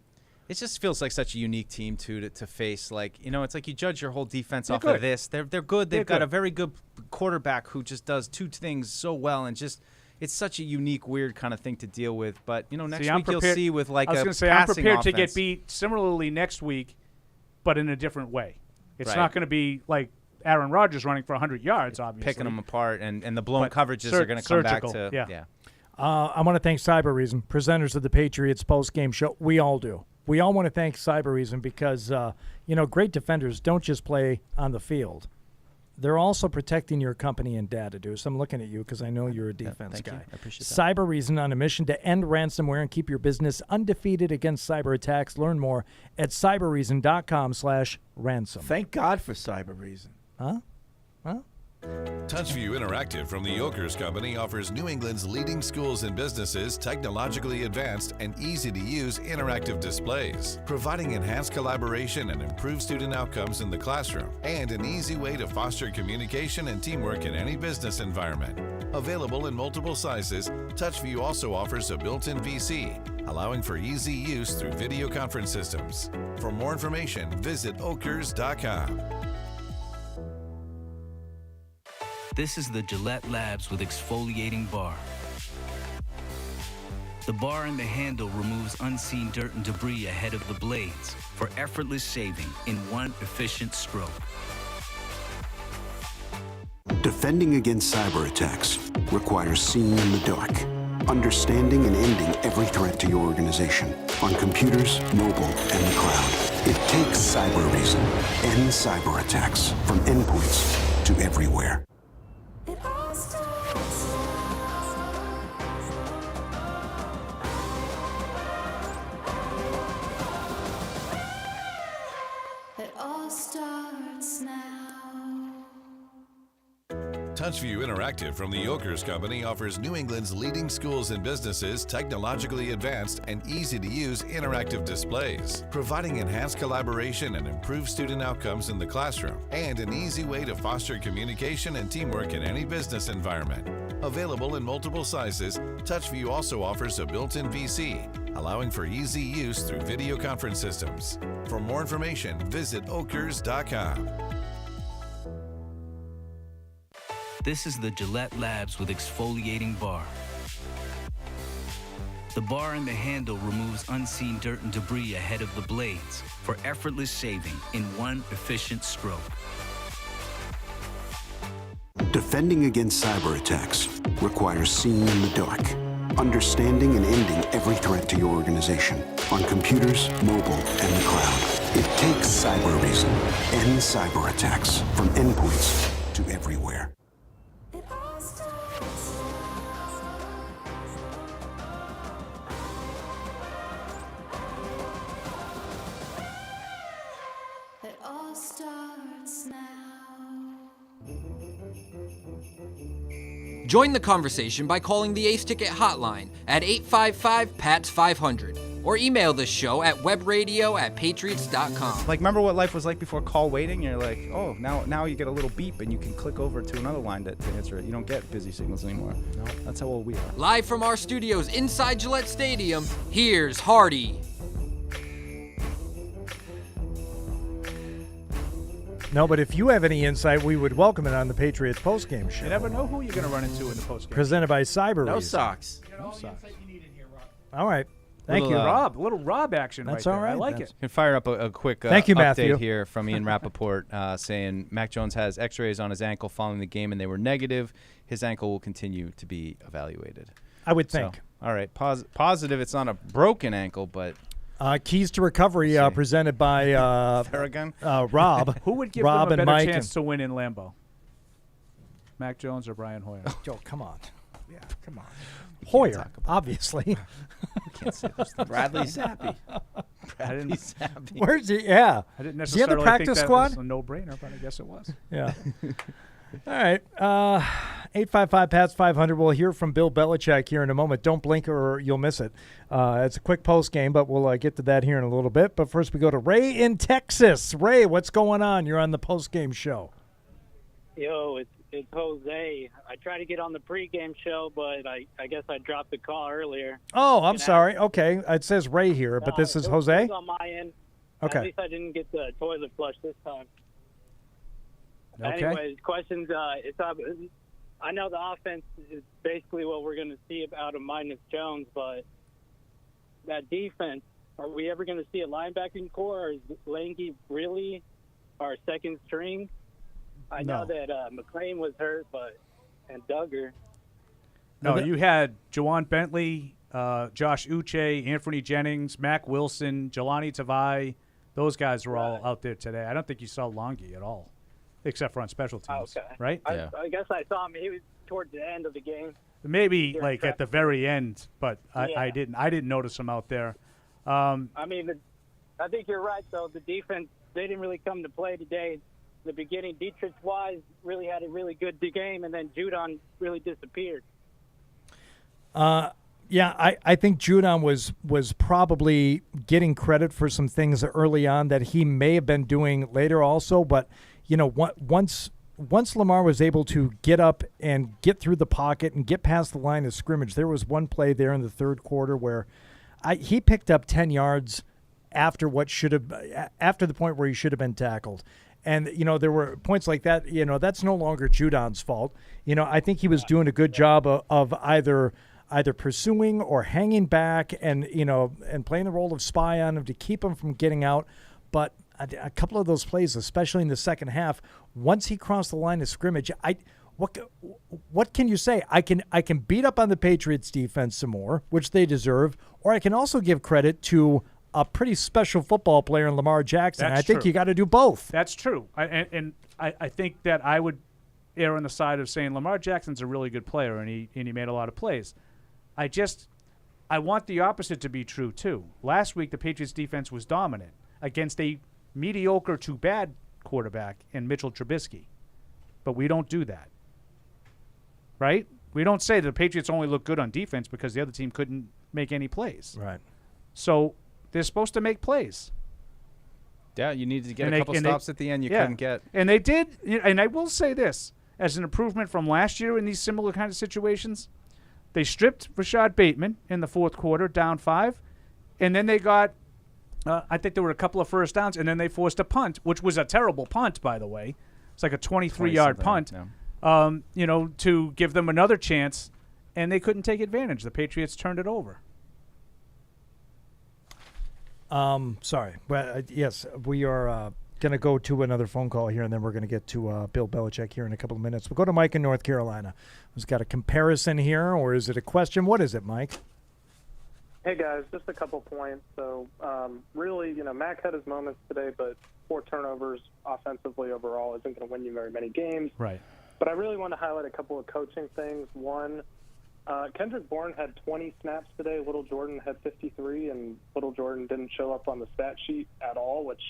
It just feels like such a unique team to face. Like, you know, it's like you judge your whole defense off good. of this. They're good. They've got a very good quarterback who just does two things so well, and just it's such a unique, weird kind of thing to deal with. But you know, next week you'll see with like I was a going to say passing I'm prepared offense. to get beat similarly next week, but in a different way. It's Right. not going to be like Aaron Rodgers running for 100 yards, obviously. Picking them apart, and the blown But coverages are going to come back surgical, to yeah. I want to thank Cyber Reason, presenters of the Patriots Postgame Show. We all do. We all want to thank Cyber Reason because, great defenders don't just play on the field. They're also protecting your company and data, Deuce. I'm looking at you because I know you're a defense thank guy. you. I appreciate that. Cyber Reason on a mission to end ransomware and keep your business undefeated against cyber attacks. Learn more at cyberreason.com/ransom. Thank God for Cyber Reason. Huh? TouchView Interactive from the Yokers Company offers New England's leading schools and businesses technologically advanced and easy-to-use interactive displays, providing enhanced collaboration and improved student outcomes in the classroom, and an easy way to foster communication and teamwork in any business environment. Available in multiple sizes, TouchView also offers a built-in VC, allowing for easy use through video conference systems. For more information, visit okers.com. This is the Gillette Labs with exfoliating bar. The bar and the handle removes unseen dirt and debris ahead of the blades for effortless shaving in one efficient stroke. Defending against cyber attacks requires seeing in the dark, understanding and ending every threat to your organization on computers, mobile, and the cloud. It takes Cyber Reason. End cyber attacks from endpoints to everywhere. It all starts now. TouchView Interactive from the Yokers Company offers New England's leading schools and businesses technologically advanced and easy-to-use interactive displays, providing enhanced collaboration and improved student outcomes in the classroom, and an easy way to foster communication and teamwork in any business environment. Available in multiple sizes, TouchView also offers a built-in VC, allowing for easy use through video conference systems. For more information, visit okers.com. This is the Gillette Labs with exfoliating bar. The bar and the handle removes unseen dirt and debris ahead of the blades for effortless shaving in one efficient stroke. Defending against cyber attacks requires seeing in the dark, understanding and ending every threat to your organization on computers, mobile, and the cloud. It takes Cyber Reason. End cyber attacks from endpoints to everywhere. It all starts now. Join the conversation by calling the Ace Ticket hotline at 855-PATS-500 or email the show at webradio@patriots.com. Like, remember what life was like before call waiting? You're like, oh, now you get a little beep and you can click over to another line to answer it. You don't get busy signals anymore. No, that's how old we are. Live from our studios inside Gillette Stadium, here's Hardy. No, but if you have any insight, we would welcome it on the Patriots Postgame Show. You never know who you're going to run into in the postgame. Presented by Cyber No Reason. socks. No socks. All right. Thank you, Rob. A little Rob action. That's right all there. right. I like it. Can fire up a quick Thank you, update Matthew. here from Ian Rappaport saying Mac Jones has X-rays on his ankle following the game, and they were negative. His ankle will continue to be evaluated. I would think. So, all right, positive it's not a broken ankle, but Keys to Recovery presented by Farragon? Rob. Who would give Rob them a and better Mike chance to win in Lambeau? Mac Jones or Brian Hoyer? Joe, come on. Yeah, come on. Hoyer, obviously. Can't say those things. Bradley Zappi. Bradley Zappi. Where's he? Yeah. I didn't Is he on necessarily the practice think that squad? was a no-brainer, but I guess it was. Yeah. All right. 855-PATS-500. We'll hear from Bill Belichick here in a moment. Don't blink or you'll miss it. It's a quick post game, but we'll get to that here in a little bit. But first we go to Ray in Texas. Ray, what's going on? You're on the post game show. Yo, it's Jose. I tried to get on the pregame show, but I guess I dropped the call earlier. Oh, I'm sorry. Okay. It says Ray here, but this is it Jose? was on my end. Okay. At least I didn't get the toilet flush this time. Okay. Anyways, questions. I know the offense is basically what we're going to see out of minus Jones, but that defense, are we ever going to see a linebacking core, or is Lange really our second string? I know that McClain was hurt, and Duggar. No, you had Juwan Bentley, Josh Uche, Anthony Jennings, Mac Wilson, Jelani Tavai. Those guys were all out there today. I don't think you saw Lange at all, except for on special teams, right? I guess I saw him. He was towards the end of the game. Maybe like at the very end, but I didn't notice him out there. I mean, I think you're right, though. The defense, they didn't really come to play today. The beginning, Dietrich Wise really had a really good game, and then Judon really disappeared. Yeah, I think Judon was probably getting credit for some things early on that he may have been doing later also. But, once Lamar was able to get up and get through the pocket and get past the line of scrimmage, there was one play there in the third quarter where he picked up 10 yards after the point where he should have been tackled. And, there were points like that, that's no longer Judon's fault. I think he was doing a good job of either pursuing or hanging back and, and playing the role of spy on him to keep him from getting out. But a couple of those plays, especially in the second half, once he crossed the line of scrimmage, what can you say? I can beat up on the Patriots defense some more, which they deserve, or I can also give credit to a pretty special football player in Lamar Jackson. I think you got to do both. That's true. I think that I would err on the side of saying Lamar Jackson's a really good player, and he made a lot of plays. I want the opposite to be true, too. Last week, the Patriots defense was dominant against a mediocre to bad quarterback in Mitchell Trubisky. But we don't do that. Right? We don't say the Patriots only look good on defense because the other team couldn't make any plays. Right. So they're supposed to make plays. Yeah, you needed to get a couple stops at the end you couldn't get. And they did. And I will say this, as an improvement from last year in these similar kind of situations, they stripped Rashad Bateman in the fourth quarter, down 5, and then they got, I think there were a couple of first downs, and then they forced a punt, which was a terrible punt, by the way. It's like a 23-yard punt, to give them another chance, and they couldn't take advantage. The Patriots turned it over. Sorry. Well, yes, we are going to go to another phone call here, and then we're going to get to Bill Belichick here in a couple of minutes. We'll go to Mike in North Carolina, who's got a comparison here, or is it a question? What is it, Mike? Hey, guys, just a couple points. So, really, Mac had his moments today, but 4 turnovers offensively overall isn't going to win you very many games. Right. But I really want to highlight a couple of coaching things. One, Kendrick Bourne had 20 snaps today. Little Jordan had 53, and Little Jordan didn't show up on the stat sheet at all, which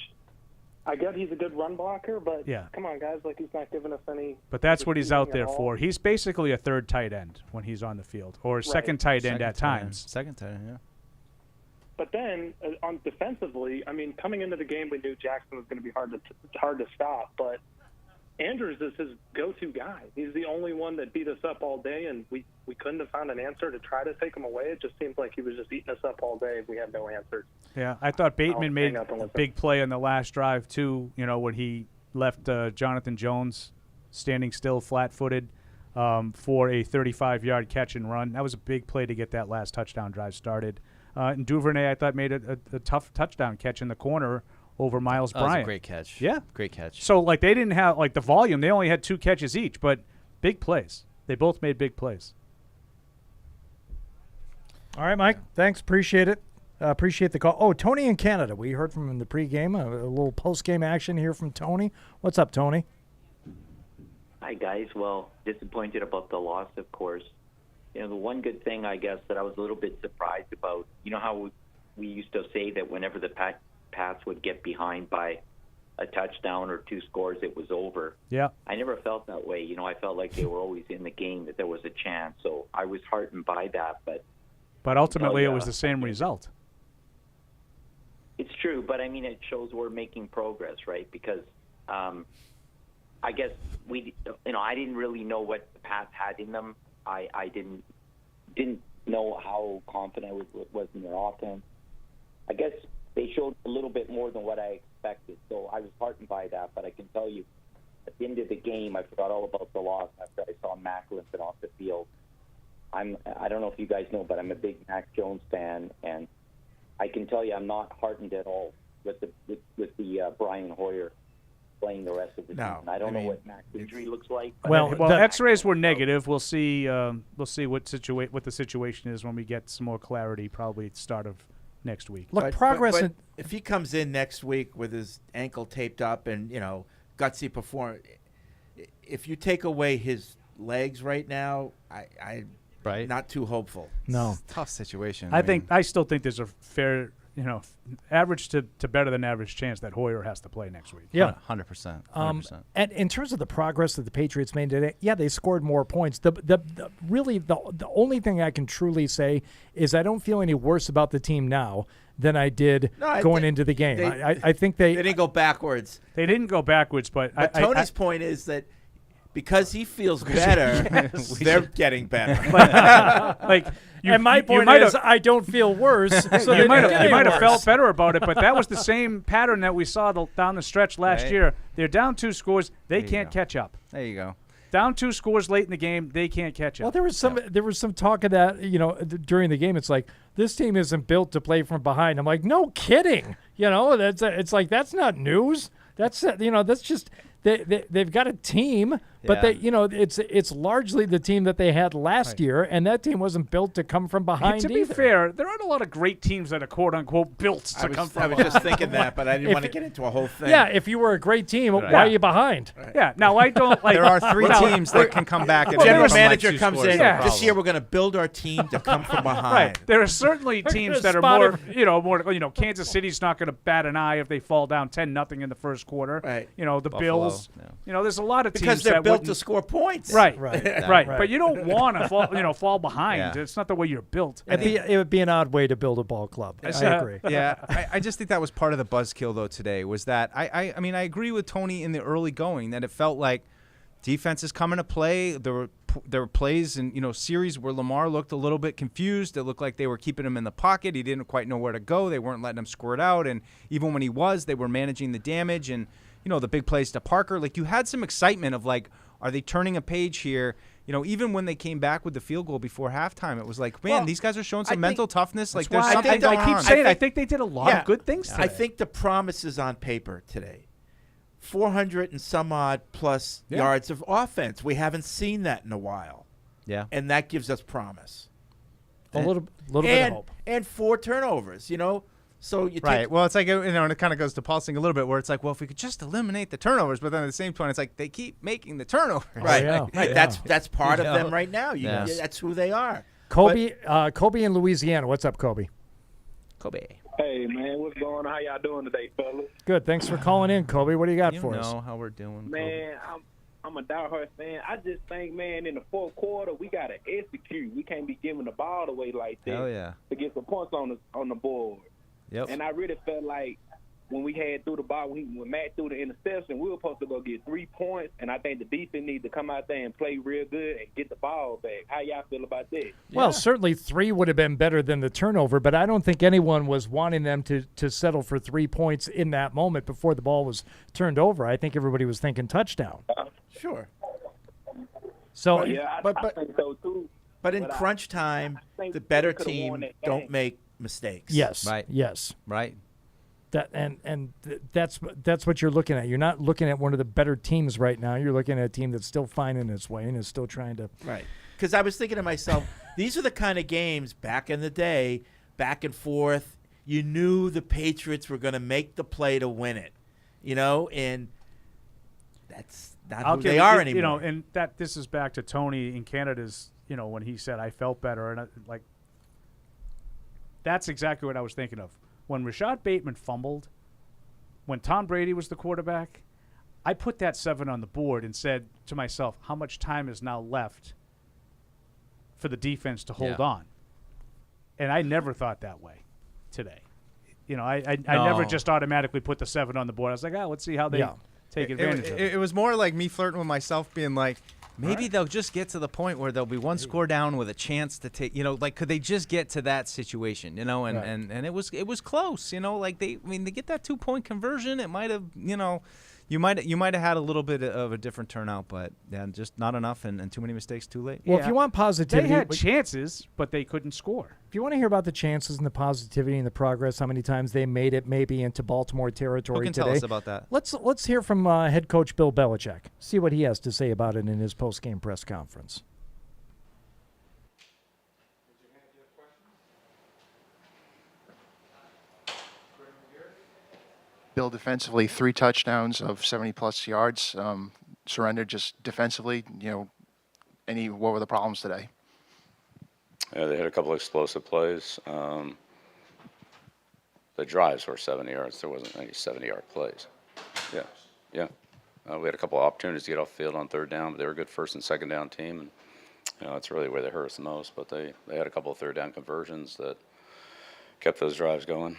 I get he's a good run blocker, but come on, guys, he's not giving us any. But that's what he's out there for. He's basically a third tight end when he's on the field, or second tight end at times. Second tight end, yeah. But then, on defensively, coming into the game, we knew Jackson was going to be hard to stop. But Andrews is his go-to guy. He's the only one that beat us up all day, and we couldn't have found an answer to try to take him away. It just seems like he was just eating us up all day. We had no answers. Yeah, I thought Bateman made a big play on the last drive, too, when he left Jonathan Jones standing still, flat-footed, for a 35-yard catch and run. That was a big play to get that last touchdown drive started. And Duvernay, I thought, made a tough touchdown catch in the corner over Miles Bryant. That was a great catch. Yeah. Great catch. So, like, they didn't have, like, the volume. They only had 2 catches each, but big plays. They both made big plays. All right, Mike. Thanks. Appreciate it. Appreciate the call. Oh, Tony in Canada. We heard from him in the pregame. A little postgame action here from Tony. What's up, Tony? Hi, guys. Well, disappointed about the loss, of course. The one good thing, I guess, that I was a little bit surprised about, how we used to say that whenever the Pats would get behind by a touchdown or 2 scores, it was over. Yeah. I never felt that way. I felt like they were always in the game, that there was a chance. So I was heartened by that. But ultimately, it was the same result. It's true, but I mean, it shows we're making progress, right? Because I guess I didn't really know what the Pats had in them. I didn't know how confident I was in their offense. I guess they showed a little bit more than what I expected, so I was heartened by that. But I can tell you, at the end of the game, I forgot all about the loss after I saw Mac limping off the field. I don't know if you guys know, but I'm a big Mac Jones fan, and I can tell you I'm not heartened at all with the Brian Hoyer playing the rest of the season. I don't know what Mac's injury looks like. Well, X-rays were negative. We'll see. We'll see what the situation is when we get some more clarity, probably at the start of next week. Look, progress. But if he comes in next week with his ankle taped up and gutsy perform, if you take away his legs right now, I not too hopeful. No, it's a tough situation. I still think there's a fair, average to better than average chance that Hoyer has to play next week. Yeah, 100%. And in terms of the progress that the Patriots made today, yeah, they scored more points. Really the only thing I can truly say is I don't feel any worse about the team now than I did going into the game. I think they didn't go backwards. They didn't go backwards, but Tony's point is that because he feels better, they're getting better. And my point is, I don't feel worse. So you might have felt better about it, but that was the same pattern that we saw down the stretch last year. They're down 2 scores, they can't catch up. There you go. Down 2 scores late in the game, they can't catch up. Well, there was some talk of that, during the game. It's like this team isn't built to play from behind. I'm like, no kidding. It's like that's not news. That's that's just. They've got a team, but it's largely the team that they had last year, and that team wasn't built to come from behind. To be fair, there aren't a lot of great teams that are quote unquote built to come from behind. I was just thinking that, but I didn't want to get into a whole thing. Yeah, if you were a great team, why are you behind? Right. Yeah, now I don't like. There are 3 teams that can come back. And general manager comes in. This year we're going to build our team to come from behind. Right. There are certainly teams that are more. Kansas City's not going to bat an eye if they fall down 10-0 in the first quarter. Right. The Buffalo, Bills. There's a lot of teams because they're that built to score points. Right. But you don't want to fall behind. Yeah. It's not the way you're built. It would be an odd way to build a ball club. I agree. Yeah, I just think that was part of the buzzkill though today was that I agree with Tony in the early going that it felt like defense is coming to play. There were plays and series where Lamar looked a little bit confused. It looked like they were keeping him in the pocket. He didn't quite know where to go. They weren't letting him squirt out, and even when he was, they were managing the damage and. The big plays to Parker. Like, you had some excitement of, like, are they turning a page here? Even when they came back with the field goal before halftime, it was like, man, these guys are showing some mental toughness. Like, there's something going on. I think they did a lot of good things today. I think the promise is on paper today. 400 and some odd plus yards of offense. We haven't seen that in a while. Yeah. And that gives us promise. A little bit of hope. And 4 turnovers, So you right. Well, it's like, and it kind of goes to pulsing a little bit where it's like, well, if we could just eliminate the turnovers, but then at the same time, it's like they keep making the turnovers. Right. Right. That's part of them right now. That's who they are. Kobe in Louisiana. What's up, Kobe? Hey, man. What's going on? How y'all doing today, fellas? Good. Thanks for calling in, Kobe. What do you got for us? You know how we're doing, man. I'm a diehard fan. I just think, man, in the fourth quarter, we got to execute. We can't be giving the ball away like that. Hell yeah. To get some points on the board. Yep. And I really felt like when we had threw the ball, when Matt threw the interception, we were supposed to go get 3 points, and I think the defense needs to come out there and play real good and get the ball back. How y'all feel about that? Well, certainly 3 would have been better than the turnover, but I don't think anyone was wanting them to settle for 3 points in that moment before the ball was turned over. I think everybody was thinking touchdown. Sure. So, I think so too. But in crunch time, the better team don't make mistakes. Yes. Right. Yes. Right. That's what you're looking at. You're not looking at one of the better teams right now. You're looking at a team that's still finding its way and is still trying to. Right. Because I was thinking to myself, these are the kind of games back in the day, back and forth. You knew the Patriots were going to make the play to win it, and that's not who they are anymore. And this is back to Tony in Canada's, when he said, I felt better. And that's exactly what I was thinking of. When Rashad Bateman fumbled, when Tom Brady was the quarterback, I put that 7 on the board and said to myself, how much time is now left for the defense to hold on? And I never thought that way today. I never just automatically put the 7 on the board. I was like, let's see how they take advantage of it. It was more like me flirting with myself, being like, maybe they'll just get to the point where they'll be one score down with a chance to take, could they just get to that situation, and it was close, they get that 2-point conversion. It might have, you might have had a little bit of a different turnout, but just not enough and too many mistakes too late. Well, if you want positivity, they had chances, but they couldn't score. If you want to hear about the chances and the positivity and the progress, how many times they made it maybe into Baltimore territory Who can today. tell us about that? Let's hear from head coach Bill Belichick. See what he has to say about it in his post-game press conference. Bill, defensively, 3 touchdowns of 70-plus yards. Surrendered just defensively. What were the problems today? Yeah, they had a couple of explosive plays. The drives were 70 yards. There wasn't any 70-yard plays. Yeah. We had a couple of opportunities to get off the field on 3rd down, but they were a good 1st and 2nd down team, and that's really where they hurt us the most. But they had a couple of 3rd down conversions that kept those drives going.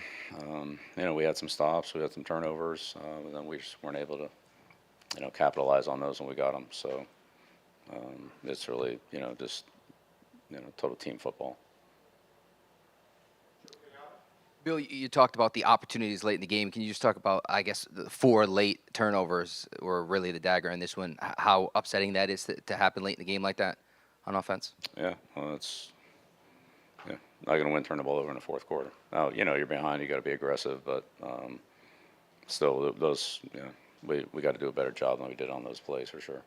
We had some stops, we had some turnovers, and then we just weren't able to, capitalize on those when we got them. So it's really, total team football. Bill, you talked about the opportunities late in the game. Can you just talk about, I guess, the 4 late turnovers were really the dagger in this one, how upsetting that is to happen late in the game like that on offense? Yeah, well, it's not going to win, turn the ball over in the 4th quarter. Now, you're behind, you got to be aggressive, but still, those, we got to do a better job than we did on those plays for sure.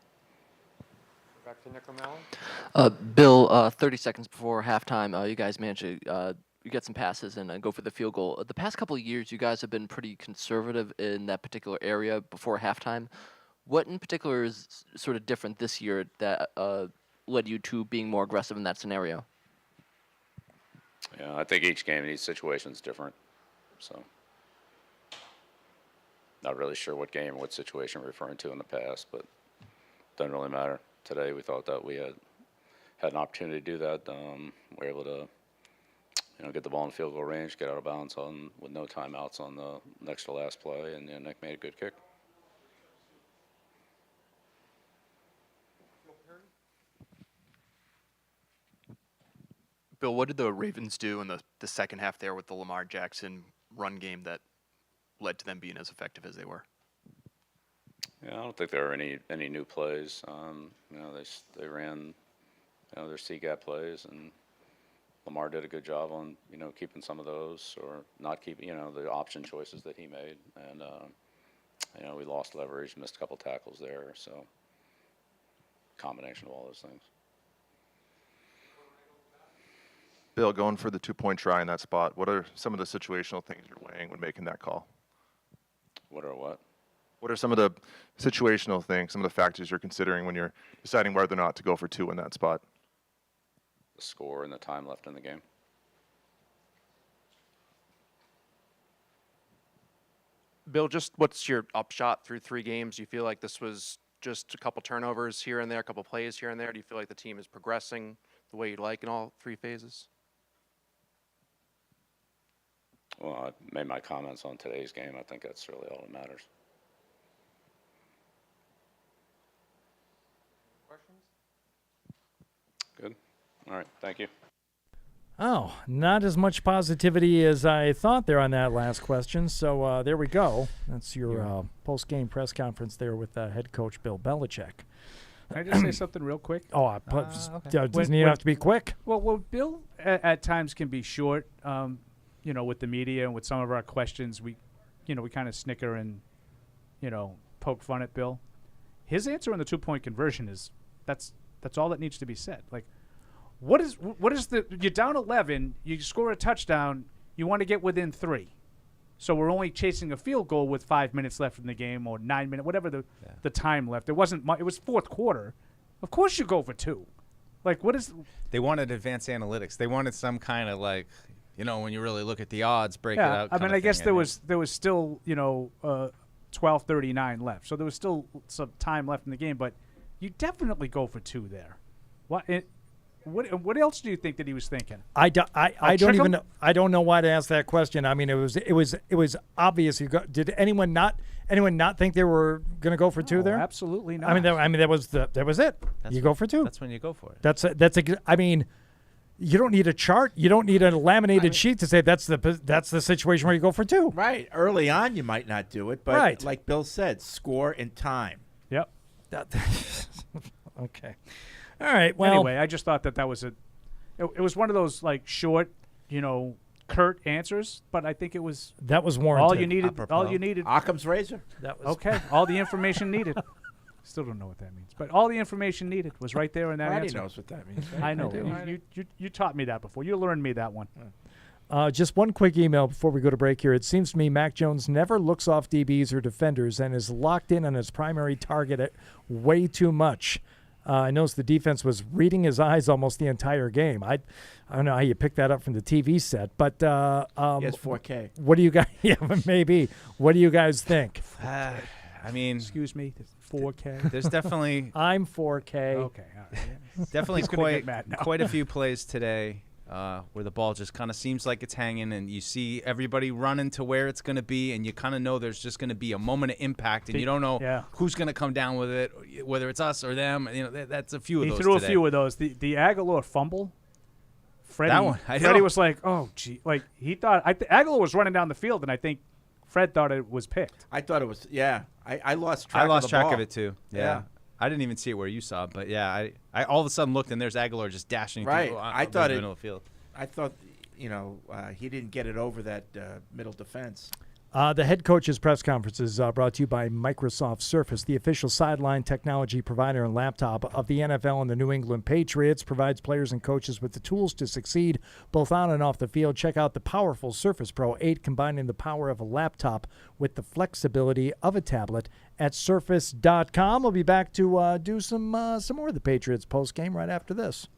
Back to Nick O'Malley. Bill, 30 seconds before halftime, you guys managed to get some passes and go for the field goal. The past couple of years, you guys have been pretty conservative in that particular area before halftime. What in particular is sort of different this year that led you to being more aggressive in that scenario? Yeah, I think each game, each situation is different. So, not really sure what game, what situation we're referring to in the past, but doesn't really matter. Today, we thought that we had an opportunity to do that. We were able to, get the ball in field goal range, get out of bounds with no timeouts on the next to last play, and Nick made a good kick. Bill, what did the Ravens do in the second half there with the Lamar Jackson run game that led to them being as effective as they were? Yeah, I don't think there were any new plays. They ran, their C-gap plays, and Lamar did a good job on, keeping some of those or not keeping, the option choices that he made. And, we lost leverage, missed a couple tackles there. So, combination of all those things. Bill, going for the 2-point try in that spot, what are some of the situational things you're weighing when making that call? What are what? What are some of the situational things, some of the factors you're considering when you're deciding whether or not to go for 2 in that spot? The score and the time left in the game. Bill, just what's your upshot through 3 games? Do you feel like this was just a couple turnovers here and there, a couple plays here and there? Do you feel like the team is progressing the way you'd like in all 3 phases? Well, I made my comments on today's game. I think that's really all that matters. Questions? Good. All right. Thank you. Oh, not as much positivity as I thought there on that last question. So there we go. That's your post-game press conference there with head coach Bill Belichick. Can I just say something real quick? Okay. Doesn't even have to be quick. Well, Bill at times can be short. with the media and with some of our questions, we kind of snicker and, poke fun at Bill. His answer on the 2-point conversion is that's all that needs to be said. Like, what is you're down 11, you score a touchdown, you want to get within 3. So we're only chasing a field goal with 5 minutes left in the game or 9 minutes, whatever the time left. It wasn't it was fourth quarter. Of course you go for 2. Like, what is? They wanted advanced analytics. They wanted some kind of like, when you really look at the odds, break it out. I mean, I guess there was still 12:39 left, so there was still some time left in the game. But you definitely go for 2 there. What else do you think that he was thinking? I don't even know. I don't know why to ask that question. I mean, it was obvious. Did anyone not think they were going to go for 2 there? Absolutely not. I mean, that was it. You go for 2. That's when you go for it. I mean, you don't need a chart. You don't need a laminated sheet to say that's the situation where you go for 2. Right. Early on, you might not do it, but like Bill said, score in time. Yep. Okay. All right. Well, anyway, I just thought that was it was one of those like short, curt answers, but I think that was warranted. All you needed. Occam's razor. That was okay. All the information needed. Still don't know what that means, but all the information needed was right there in that answer. He knows what that means. Right? I know. You taught me that before. You learned me that one. Just one quick email before we go to break here. It seems to me Mac Jones never looks off DBs or defenders and is locked in on his primary target at way too much. I noticed the defense was reading his eyes almost the entire game. I don't know how you picked that up from the TV set, but he has 4K. What do you guys? Yeah, maybe. What do you guys think? I mean, excuse me, 4K. There's definitely. I'm 4K. Okay, all right. Definitely quite a few plays today where the ball just kind of seems like it's hanging, and you see everybody running to where it's going to be, and you kind of know there's just going to be a moment of impact, and you don't know who's going to come down with it, whether it's us or them. That's a few of those. He threw today. A few of those. The Aguilar fumble. Freddie, that one. Freddie was like, "Oh, gee!" Like he thought Aguilar was running down the field, and I think Fred thought it was picked. I thought it was. Yeah, I lost track. I lost of the track ball. of it too. Yeah. I didn't even see it where you saw it, but yeah, I all of a sudden looked, and there's Aguilar just dashing through the middle of the field. I thought, he didn't get it over that middle defense. The head coach's press conference is brought to you by Microsoft Surface, the official sideline technology provider and laptop of the NFL and the New England Patriots. Provides players and coaches with the tools to succeed both on and off the field. Check out the powerful Surface Pro 8, combining the power of a laptop with the flexibility of a tablet at Surface.com. We'll be back to do some more of the Patriots postgame right after this.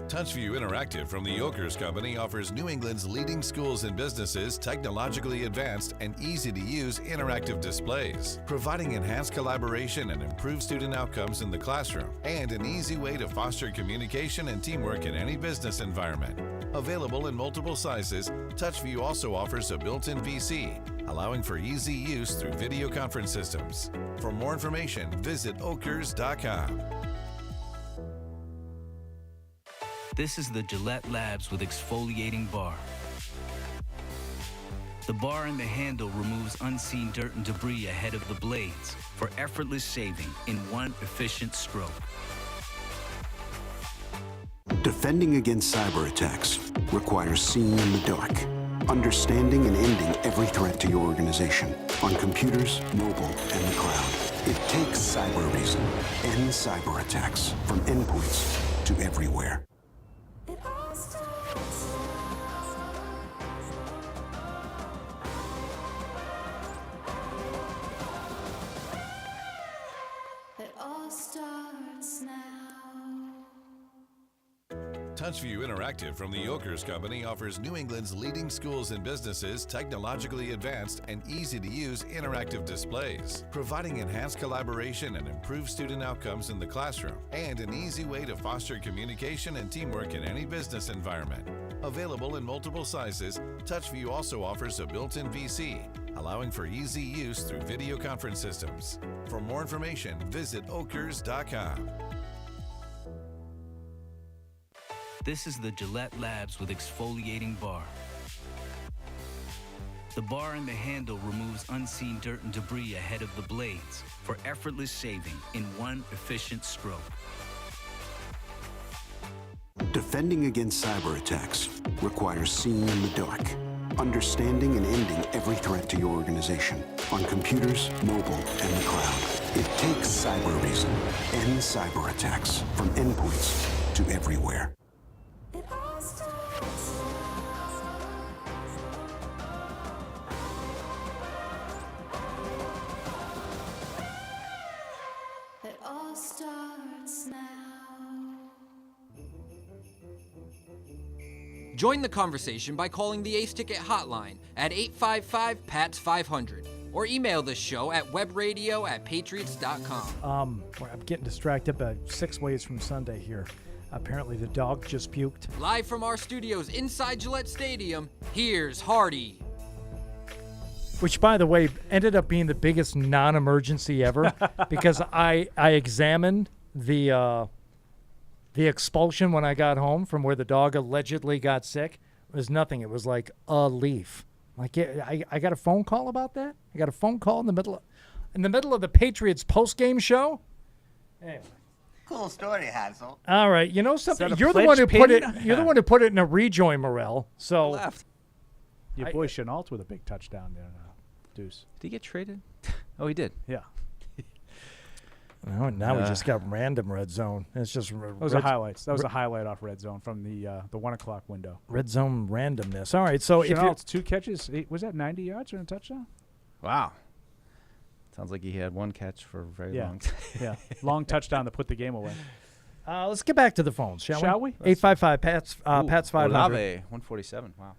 TouchView Interactive from the Yokers Company offers New England's leading schools and businesses technologically advanced and easy-to-use interactive displays, providing enhanced collaboration and improved student outcomes in the classroom, and an easy way to foster communication and teamwork in any business environment. Available in multiple sizes, TouchView also offers a built-in VC, allowing for easy use through video conference systems. For more information, visit okers.com. This is the Gillette Labs with exfoliating bar. The bar and the handle removes unseen dirt and debris ahead of the blades for effortless shaving in one efficient stroke. Defending against cyber attacks requires seeing in the dark, understanding and ending every threat to your organization on computers, mobile, and the cloud. It takes cyber reason and cyber attacks from endpoints to everywhere. It all starts now. TouchView Interactive from the Yokers Company offers New England's leading schools and businesses technologically advanced and easy-to-use interactive displays, providing enhanced collaboration and improved student outcomes in the classroom, and an easy way to foster communication and teamwork in any business environment. Available in multiple sizes, TouchView also offers a built-in VC, allowing for easy use through video conference systems. For more information, visit okers.com. This is the Gillette Labs with exfoliating bar. The bar and the handle removes unseen dirt and debris ahead of the blades for effortless shaving in one efficient stroke. Defending against cyber attacks requires seeing in the dark, understanding and ending every threat to your organization on computers, mobile, and the cloud. It takes cyber reason. End cyber attacks from endpoints to everywhere. It all starts now. Join the conversation by calling the Ace Ticket hotline at 855-PATS-500 or email the show at webradio@patriots.com. I'm getting distracted by 6 ways from Sunday here. Apparently the dog just puked. Live from our studios inside Gillette Stadium, here's Hardy. Which, by the way, ended up being the biggest non-emergency ever because I examined the expulsion when I got home from where the dog allegedly got sick. It was nothing. It was like a leaf. Like I got a phone call about that. I got a phone call in the middle of the Patriots postgame show. Anyway. Cool story, Hansel. All right, you know something. that a You're the one who pledge put it. pin? You're the one who put it in a rejoin, Morel. So Your boy Chenault with a big touchdown there, Deuce. Did he get traded? Oh, he did. Yeah. Now we just got random red zone. It's just That was a highlights. That was a highlight off red zone from the 1 o'clock window. red zone randomness. All right, so if Chenault, you 2 catches, was that 90 yards or a touchdown? Wow. Sounds like he had one catch for a very long time. Yeah, long touchdown to put the game away. let's get back to the phones, shall we? we? 855-PATS 500. Olave, 147. Wow.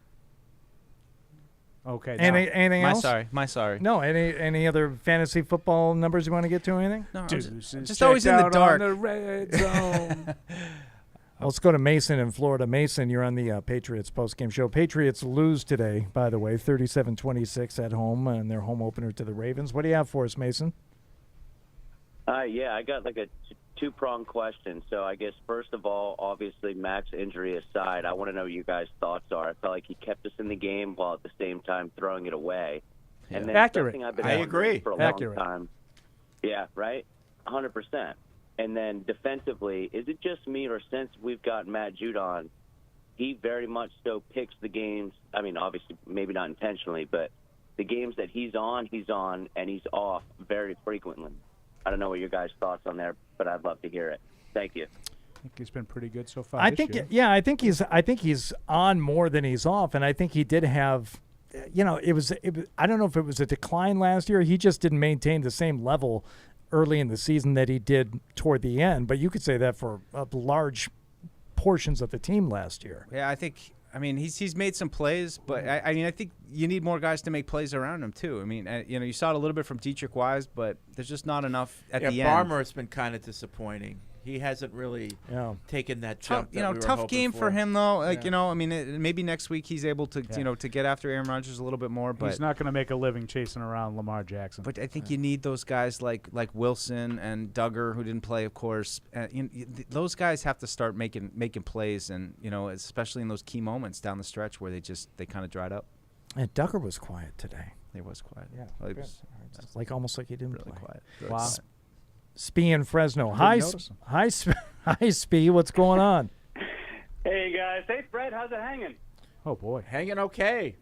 Okay. Anything else? My sorry. No. Any other fantasy football numbers you want to get to? Anything? No, Deuces just always in the checked out dark. on the red zone. Let's go to Mason in Florida. Mason, you're on the Patriots postgame show. Patriots lose today, by the way, 37-26 at home in their home opener to the Ravens. What do you have for us, Mason? Yeah, I got like a two-pronged question. So I guess, first of all, obviously, Mac's injury aside, I want to know what you guys' thoughts are. I felt like he kept us in the game while at the same time throwing it away. Yeah. And then Accurate. something I've been I wondering agree. for a Accurate. long time. Yeah, right? 100%. And then defensively, is it just me, or since we've got Matt Judon, he very much so picks the games, I mean, obviously, maybe not intentionally, but the games that he's on, and he's off very frequently. I don't know what your guys' thoughts on there, but I'd love to hear it. Thank you. I think he's been pretty good so far. I this think, year. yeah, I think he's on more than he's off, and I think he did have, it was. I don't know if it was a decline last year. He just didn't maintain the same level early in the season that he did toward the end. But you could say that for large portions of the team last year. Yeah, I mean, he's made some plays, but I think you need more guys to make plays around him too. I mean, you saw it a little bit from Dietrich Wise, but there's just not enough at the end. Barmer has been kind of disappointing. He hasn't really taken that jump. That we were tough hoping game for him though. Like Yeah. I mean, maybe next week he's able to to get after Aaron Rodgers a little bit more. But he's not going to make a living chasing around Lamar Jackson. But I think you need those guys like Wilson and Duggar, who didn't play, of course. Those guys have to start making plays, and especially in those key moments down the stretch where they kind of dried up. And Duggar was quiet today. He was quiet. Yeah, well, it's like almost like he didn't really play. quiet. Wow. Quiet. Spee in Fresno. Didn't Hi, notice him. hi, Spee. What's going on? Hey, guys. Hey, Fred. How's it hanging? Oh, boy. Hanging okay.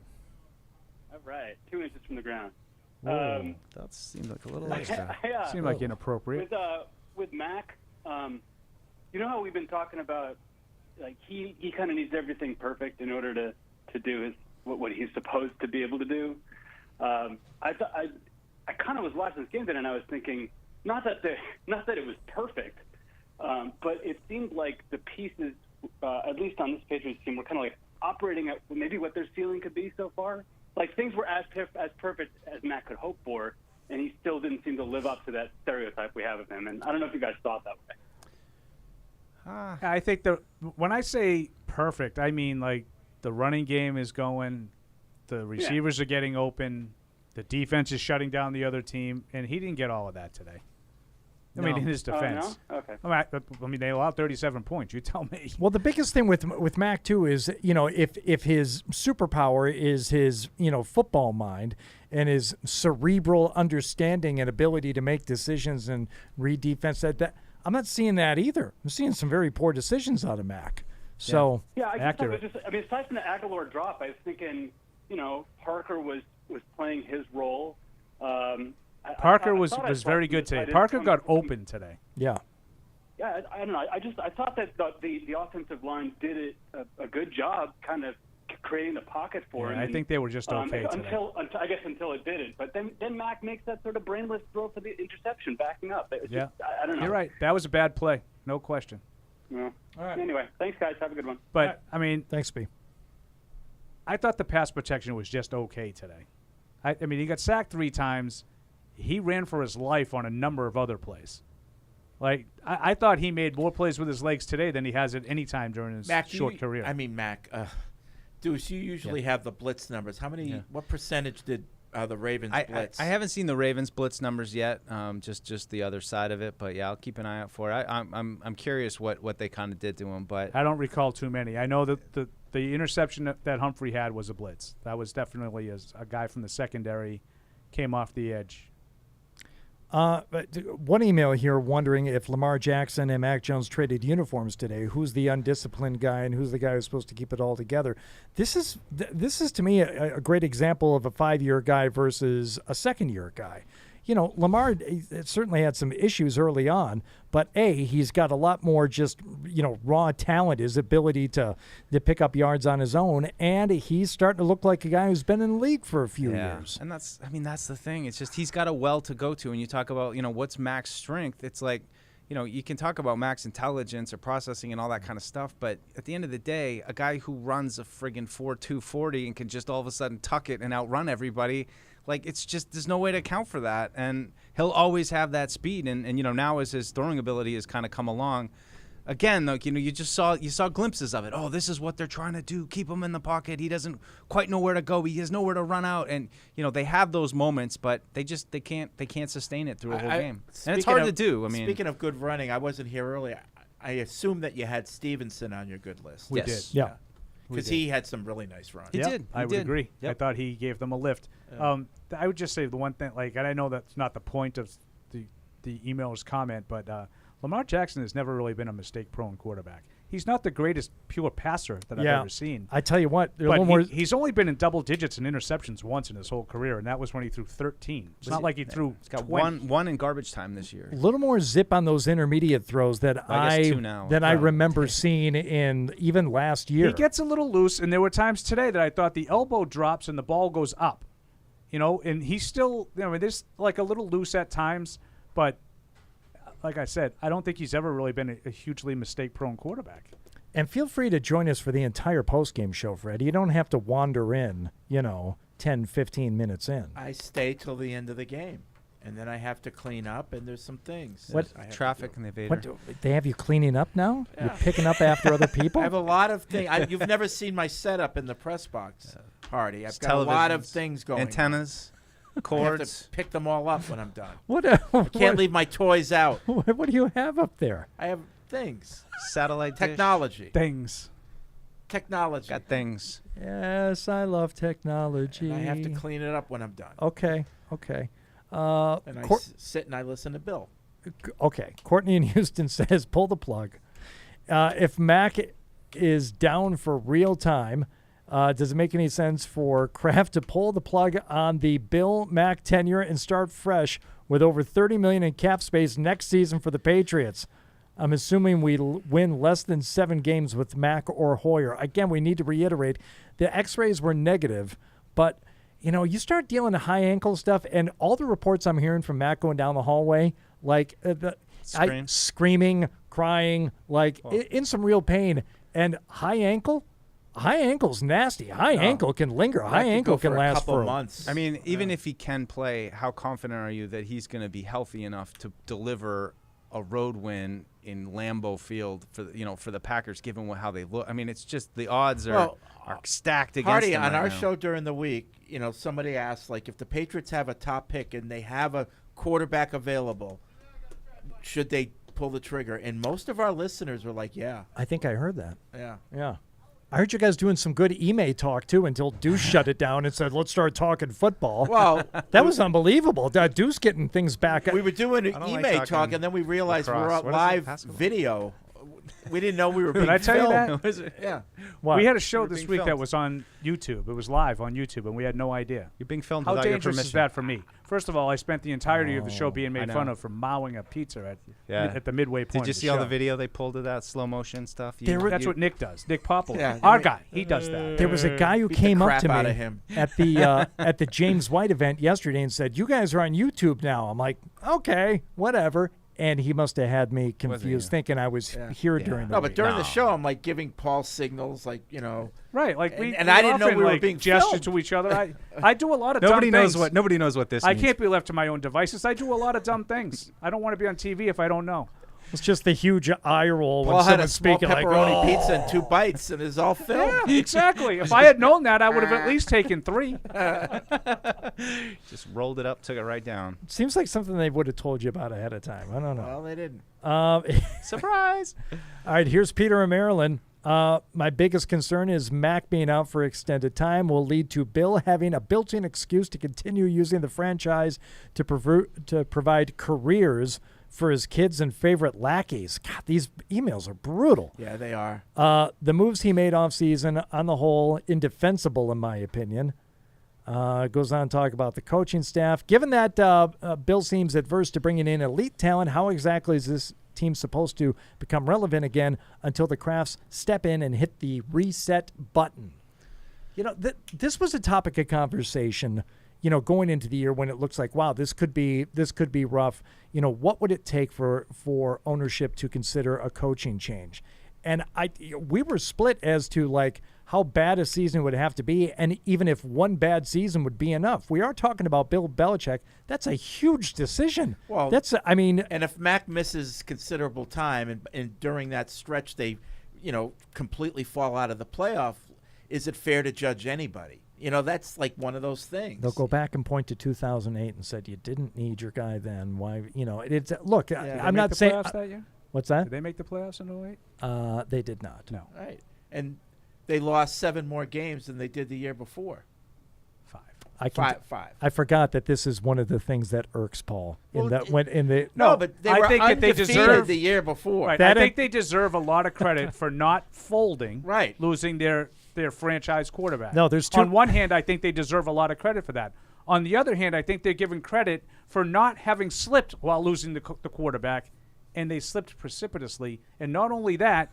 All right. 2 inches from the ground. Whoa. That seemed like a little extra. Seemed like inappropriate. With Mac, you know how we've been talking about, like, he kind of needs everything perfect in order to do what he's supposed to be able to do. I kind of was watching this game today, and I was thinking, not that it was perfect, but it seemed like the pieces, at least on this Patriots team, were kind of like operating at maybe what their ceiling could be so far. Like, things were as perfect as Matt could hope for, and he still didn't seem to live up to that stereotype we have of him. And I don't know if you guys thought that way. I think when I say perfect, I mean like the running game is going, the receivers are getting open, the defense is shutting down the other team, and he didn't get all of that today. I mean, in his defense. No? Okay. I mean, they allowed 37 points. You tell me. Well, the biggest thing with Mac too is if his superpower is his football mind and his cerebral understanding and ability to make decisions and read defense, that I'm not seeing that either. I'm seeing some very poor decisions out of Mac. So I guess accurate. Aside from the Aguilar drop, I was thinking Parker was playing his role. Parker I was thought I saw very some good today. excited Parker from- got open today. Yeah. Yeah, I don't know. I thought that the offensive line did a good job, kind of creating the pocket for him. I think they were just okay today. Until it didn't. But then Mac makes that sort of brainless throw for the interception, backing up. It's Yeah, just, I don't know. You're right. That was a bad play, no question. Yeah. All right. Anyway, thanks guys. Have a good one. But I mean, thanks, B. I thought the pass protection was just okay today. I mean, he got sacked 3 times. He ran for his life on a number of other plays. Like, I thought he made more plays with his legs today than he has at any time during his short career. I mean, Mac, Deuce, you usually have the blitz numbers. How many? Yeah. What percentage did the Ravens blitz? I haven't seen the Ravens blitz numbers yet. Just the other side of it, but yeah, I'll keep an eye out for it. I'm curious what they kind of did to him, but I don't recall too many. I know that the interception that Humphrey had was a blitz. That was definitely a guy from the secondary came off the edge. But one email here wondering if Lamar Jackson and Mac Jones traded uniforms today. Who's the undisciplined guy and who's the guy who's supposed to keep it all together? This is to me a great example of a 5-year guy versus a second-year guy. Lamar certainly had some issues early on, but he's got a lot more just, raw talent, his ability to pick up yards on his own, and he's starting to look like a guy who's been in the league for a few years. And that's the thing. It's just he's got a well to go to. And you talk about, what's Mac's strength. It's like, you can talk about Mac's intelligence or processing and all that kind of stuff, but at the end of the day, a guy who runs a friggin' 4.2 40 and can just all of a sudden tuck it and outrun everybody, like, it's just there's no way to account for that. And he'll always have that speed. And now as his throwing ability has kind of come along, again, like, you saw glimpses of it. Oh, this is what they're trying to do. Keep him in the pocket. He doesn't quite know where to go. He has nowhere to run out. And, they have those moments, but they can't sustain it through a whole game. And it's hard to do. I mean, speaking of good running, I wasn't here earlier. I assume that you had Stevenson on your good list. We did. Yeah. Because he had some really nice runs. He did. I would agree. Yep. I thought he gave them a lift. Yeah. I would just say the one thing, and I know that's not the point of the emailer's comment, but Lamar Jackson has never really been a mistake-prone quarterback. He's not the greatest pure passer that I've ever seen. I tell you what, he's only been in double digits in interceptions once in his whole career, and that was when he threw 13. It's not like he threw. He's got 20. one in garbage time this year. A little more zip on those intermediate throws that I remember seeing in even last year. He gets a little loose, and there were times today that I thought the elbow drops and the ball goes up. And he's still, there's like a little loose at times, but like I said, I don't think he's ever really been a hugely mistake-prone quarterback. And feel free to join us for the entire postgame show, Fred. You don't have to wander in, 10, 15 minutes in. I stay till the end of the game, and then I have to clean up, and there's some things. What traffic in the Vader? What, they have you cleaning up now? Yeah. You're picking up after other people? I have a lot of things. You've never seen my setup in the press box, Hardy. I've got a lot of things going antennas. On. Cords. I have to pick them all up when I'm done. I can't leave my toys out. What do you have up there? I have things. Satellite technology. Things. Technology. Got things. Yes, I love technology. And I have to clean it up when I'm done. Okay. And I sit and I listen to Bill. Okay. Courtney in Houston says, pull the plug. If Mac is down for real time, does it make any sense for Kraft to pull the plug on the Bill Mac tenure and start fresh with over $30 million in cap space next season for the Patriots? I'm assuming we win less than 7 games with Mac or Hoyer. Again, we need to reiterate, the X-rays were negative, but you start dealing with high ankle stuff, and all the reports I'm hearing from Mac going down the hallway, like screaming, crying, like in some real pain, and high ankle's nasty. High ankle can linger. High ankle can last for months. I mean, even if he can play, how confident are you that he's going to be healthy enough to deliver a road win in Lambeau Field for the Packers, given how they look? I mean, it's just the odds are stacked against Hardy, them on right our now. show during the week, somebody asked, like, if the Patriots have a top pick and they have a quarterback available, should they pull the trigger? And most of our listeners were like, yeah. I think I heard that. Yeah. I heard you guys doing some good email talk, too, until Deuce shut it down and said, let's start talking football. Well, that was unbelievable. Deuce getting things back. We were doing email talk, and then we realized we're on live video We didn't know we were being Did I tell you filmed. that? Yeah. What? We had a show You're this being week that filmed. was on YouTube. It was live on YouTube, and we had no idea. You're being filmed How without your dangerous is permission. that for me? First of all, I spent the entirety of the show Oh, being I made know. fun of for mowing a pizza Yeah. at the midway point. Did you of the see all the show. video they pulled of that slow motion stuff? That's what Nick does. Nick Popple, Yeah, our Nick- guy, he does that. There was a guy who Beat the came up crap to out me of him. at the James White event yesterday and said, "You guys are on YouTube now." I'm like, "Okay, whatever." And he must have had me confused, thinking I was here during the No, but week. during the show, I'm like giving Paul signals, like, you know. Right, like and I didn't know often, we were like, being gesture filmed. to each other. I do a lot of Nobody dumb knows things. what nobody knows what this I means. can't be left to my own devices. I do a lot of dumb things. I don't want to be on TV if I don't know. It's just the huge eye roll when Paul had a someone's small speaking like, pepperoni "Oh." pizza and 2 bites, and it's all filmed. Yeah, exactly. If I had known that, I would have at least taken 3. Just rolled it up, took it right down. Seems like something they would have told you about ahead of time. I don't know. Well, they didn't. Surprise! All right, here's Peter in Maryland. My biggest concern is Mac being out for extended time will lead to Bill having a built-in excuse to continue using the franchise to provide careers for his kids and favorite lackeys. God, these emails are brutal. Yeah, they are. The moves he made offseason, on the whole, indefensible in my opinion. Goes on to talk about the coaching staff. Given that Bill seems adverse to bringing in elite talent, how exactly is this team supposed to become relevant again until the Crafts step in and hit the reset button? You know, this was a topic of conversation, you know, going into the year when it looks like, wow, this could be rough. You know, what would it take for ownership to consider a coaching change? And we were split as to like how bad a season would have to be, and even if one bad season would be enough. We are talking about Bill Belichick. That's a huge decision. Well, and if Mac misses considerable time, and during that stretch they, you know, completely fall out of the playoff, is it fair to judge anybody? You know, that's like one of those things. They'll go back and point to 2008 and said you didn't need your guy then. Why? You know, it's look. I'm not saying. Playoffs that year? What's that? Did they make the playoffs in 08? They did not. No. Right, and they lost 7 more games than they did the year before. 5. Five. I forgot that this is one of the things that irks Paul. Well, No, but they were think that they undefeated deserve the year before. Right, I think they deserve a lot of credit for not folding, losing their franchise quarterback. No, there's two. On one hand, I think they deserve a lot of credit for that. On the other hand, I think they're given credit for not having slipped while losing the quarterback, and they slipped precipitously. And not only that,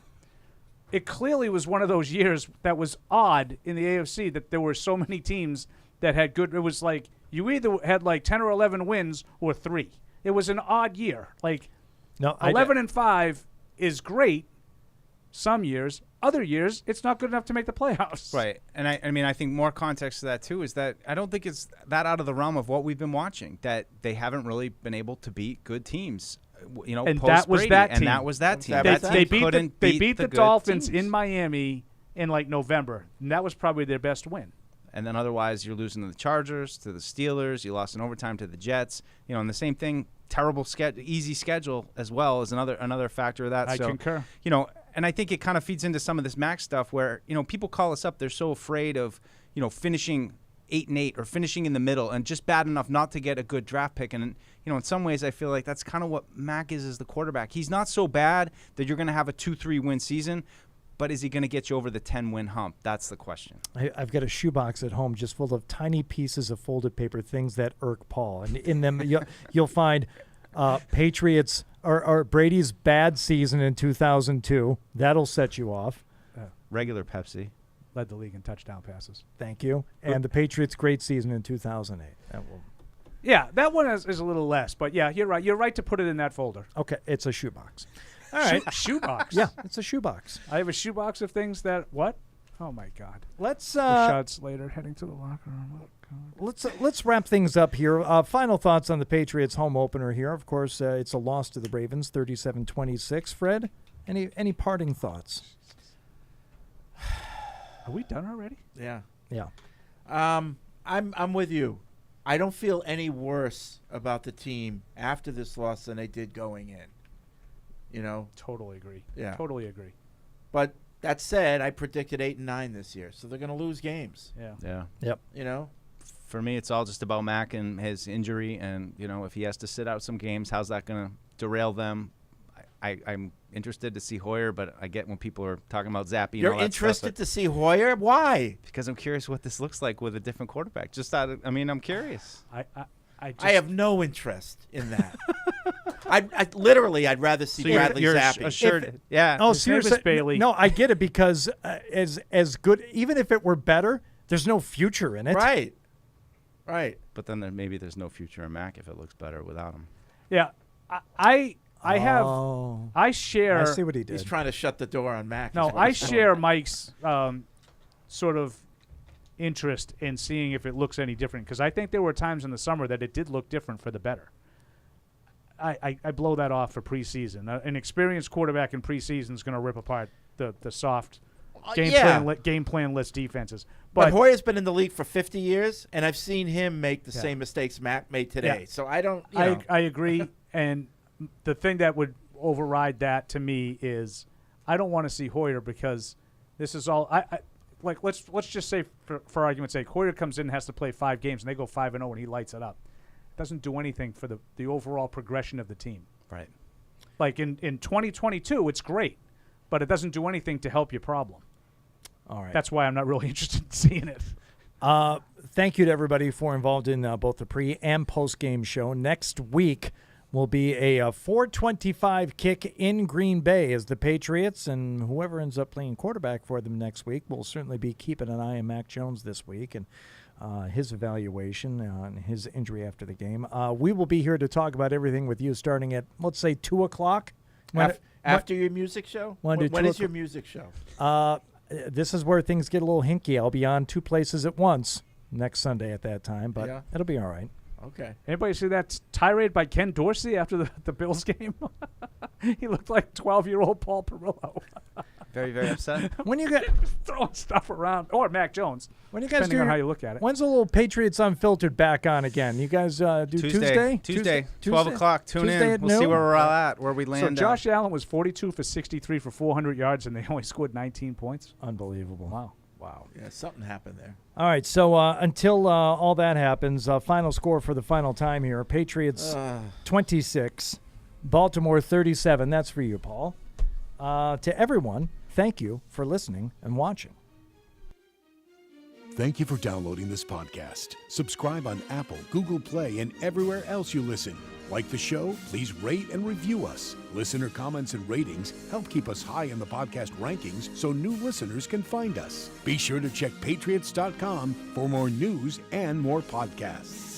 it clearly was one of those years that was odd in the AFC that there were so many teams that had good. It was like you either had like 10 or 11 wins or 3. It was an odd year. Like 11-5 is great some years. Other years, it's not good enough to make the playoffs. Right. And I mean, I think more context to that, too, is that I don't think it's that out of the realm of what we've been watching, that they haven't really been able to beat good teams. You know, And post that was Brady, that team. And that was that team. They, That team they beat couldn't the, they beat the good Dolphins teams. in Miami in like November, and that was probably their best win. And then otherwise, you're losing to the Chargers, to the Steelers. You lost in overtime to the Jets. You know, and the same thing, terrible easy schedule as well is another factor of that. I so, concur. You know, and I think it kind of feeds into some of this Max stuff where, you know, people call us up. They're so afraid of, you know, finishing 8-8 or finishing in the middle and just bad enough not to get a good draft pick. And, you know, in some ways, I feel like that's kind of what Mac is as the quarterback. He's not so bad that you're going to have a 2-3 win season. But is he going to get you over the 10-win hump? That's the question. I've got a shoebox at home just full of tiny pieces of folded paper, things that irk Paul. And in them, you'll find Patriots or Brady's bad season in 2002. That'll set you off. Regular Pepsi. Led the league in touchdown passes. Thank you. And the Patriots' great season in 2008. Yeah, that one is a little less. But, yeah, you're right. You're right to put it in that folder. Okay, it's a shoebox. All right. Shoebox. Yeah, it's a shoebox. I have a shoebox of things that what? Oh my God. Let's shots later heading to the locker room. Oh, let's wrap things up here. Final thoughts on the Patriots home opener here. Of course, it's a loss to the Ravens, 37-26. Fred, any parting thoughts? Are we done already? Yeah. Yeah. I'm with you. I don't feel any worse about the team after this loss than I did going in. You know, totally agree. Yeah, totally agree. But that said, I predicted 8-9 this year, so they're going to lose games. Yeah. Yep. You know, for me, it's all just about Mac and his injury, and you know, if he has to sit out some games, how's that going to derail them? I'm interested to see Hoyer, but I get when people are talking about Zappy. You're and all that interested stuff, to see Hoyer? Why? Because I'm curious what this looks like with a different quarterback. I'm curious. I have no interest in that. I'd rather see Bradley Zappi. Yeah. Oh, His name is seriously, Bailey. no, I get it because as good, even if it were better, there's no future in it. Right. But then maybe there's no future in Mac if it looks better without him. Yeah, I share. I see what he did. He's trying to shut the door on Mac. No, I share Mike's sort of interest in seeing if it looks any different, because I think there were times in the summer that it did look different for the better. I blow that off for preseason. An experienced quarterback in preseason is going to rip apart the soft game plan list defenses. But Hoyer's been in the league for 50 years, and I've seen him make the same mistakes Mac made today. Yeah. So I don't. I agree, and the thing that would override that to me is I don't want to see Hoyer, because this is all let's just say for argument's sake, Hoyer comes in and has to play 5 games and they go 5-0 and he lights it up. It doesn't do anything for the overall progression of the team. Right. Like in 2022, it's great, but it doesn't do anything to help your problem. All right. That's why I'm not really interested in seeing it. Thank you to everybody for involved in both the pre and post game show. Next week will be a 4:25 kick in Green Bay as the Patriots and whoever ends up playing quarterback for them next week will certainly be keeping an eye on Mac Jones this week and his evaluation and his injury after the game. We will be here to talk about everything with you starting at, let's say, 2 o'clock. After your music show? When is your music show? This is where things get a little hinky. I'll be on 2 places at once next Sunday at that time, but it'll be all right. Okay. Anybody see that tirade by Ken Dorsey after the Bills game? He looked like 12-year-old Paul Perillo. Very, very upset. When you get throwing stuff around, or Mac Jones. When you guys depending on how you look at it. When's the little Patriots Unfiltered back on again? You guys do Tuesday? Tuesday, 12 o'clock. Tune Tuesday in. We'll see where we're all at, where we land. So Josh Allen was 42 for 63 for 400 yards, and they only scored 19 points. Unbelievable. Wow. Yeah, something happened there. All right, so until all that happens, final score for the final time here. Patriots 26, Baltimore 37. That's for you, Paul. To everyone, thank you for listening and watching. Thank you for downloading this podcast. Subscribe on Apple, Google Play, and everywhere else you listen. Like the show, please rate and review us. Listener comments and ratings help keep us high in the podcast rankings so new listeners can find us. Be sure to check Patriots.com for more news and more podcasts.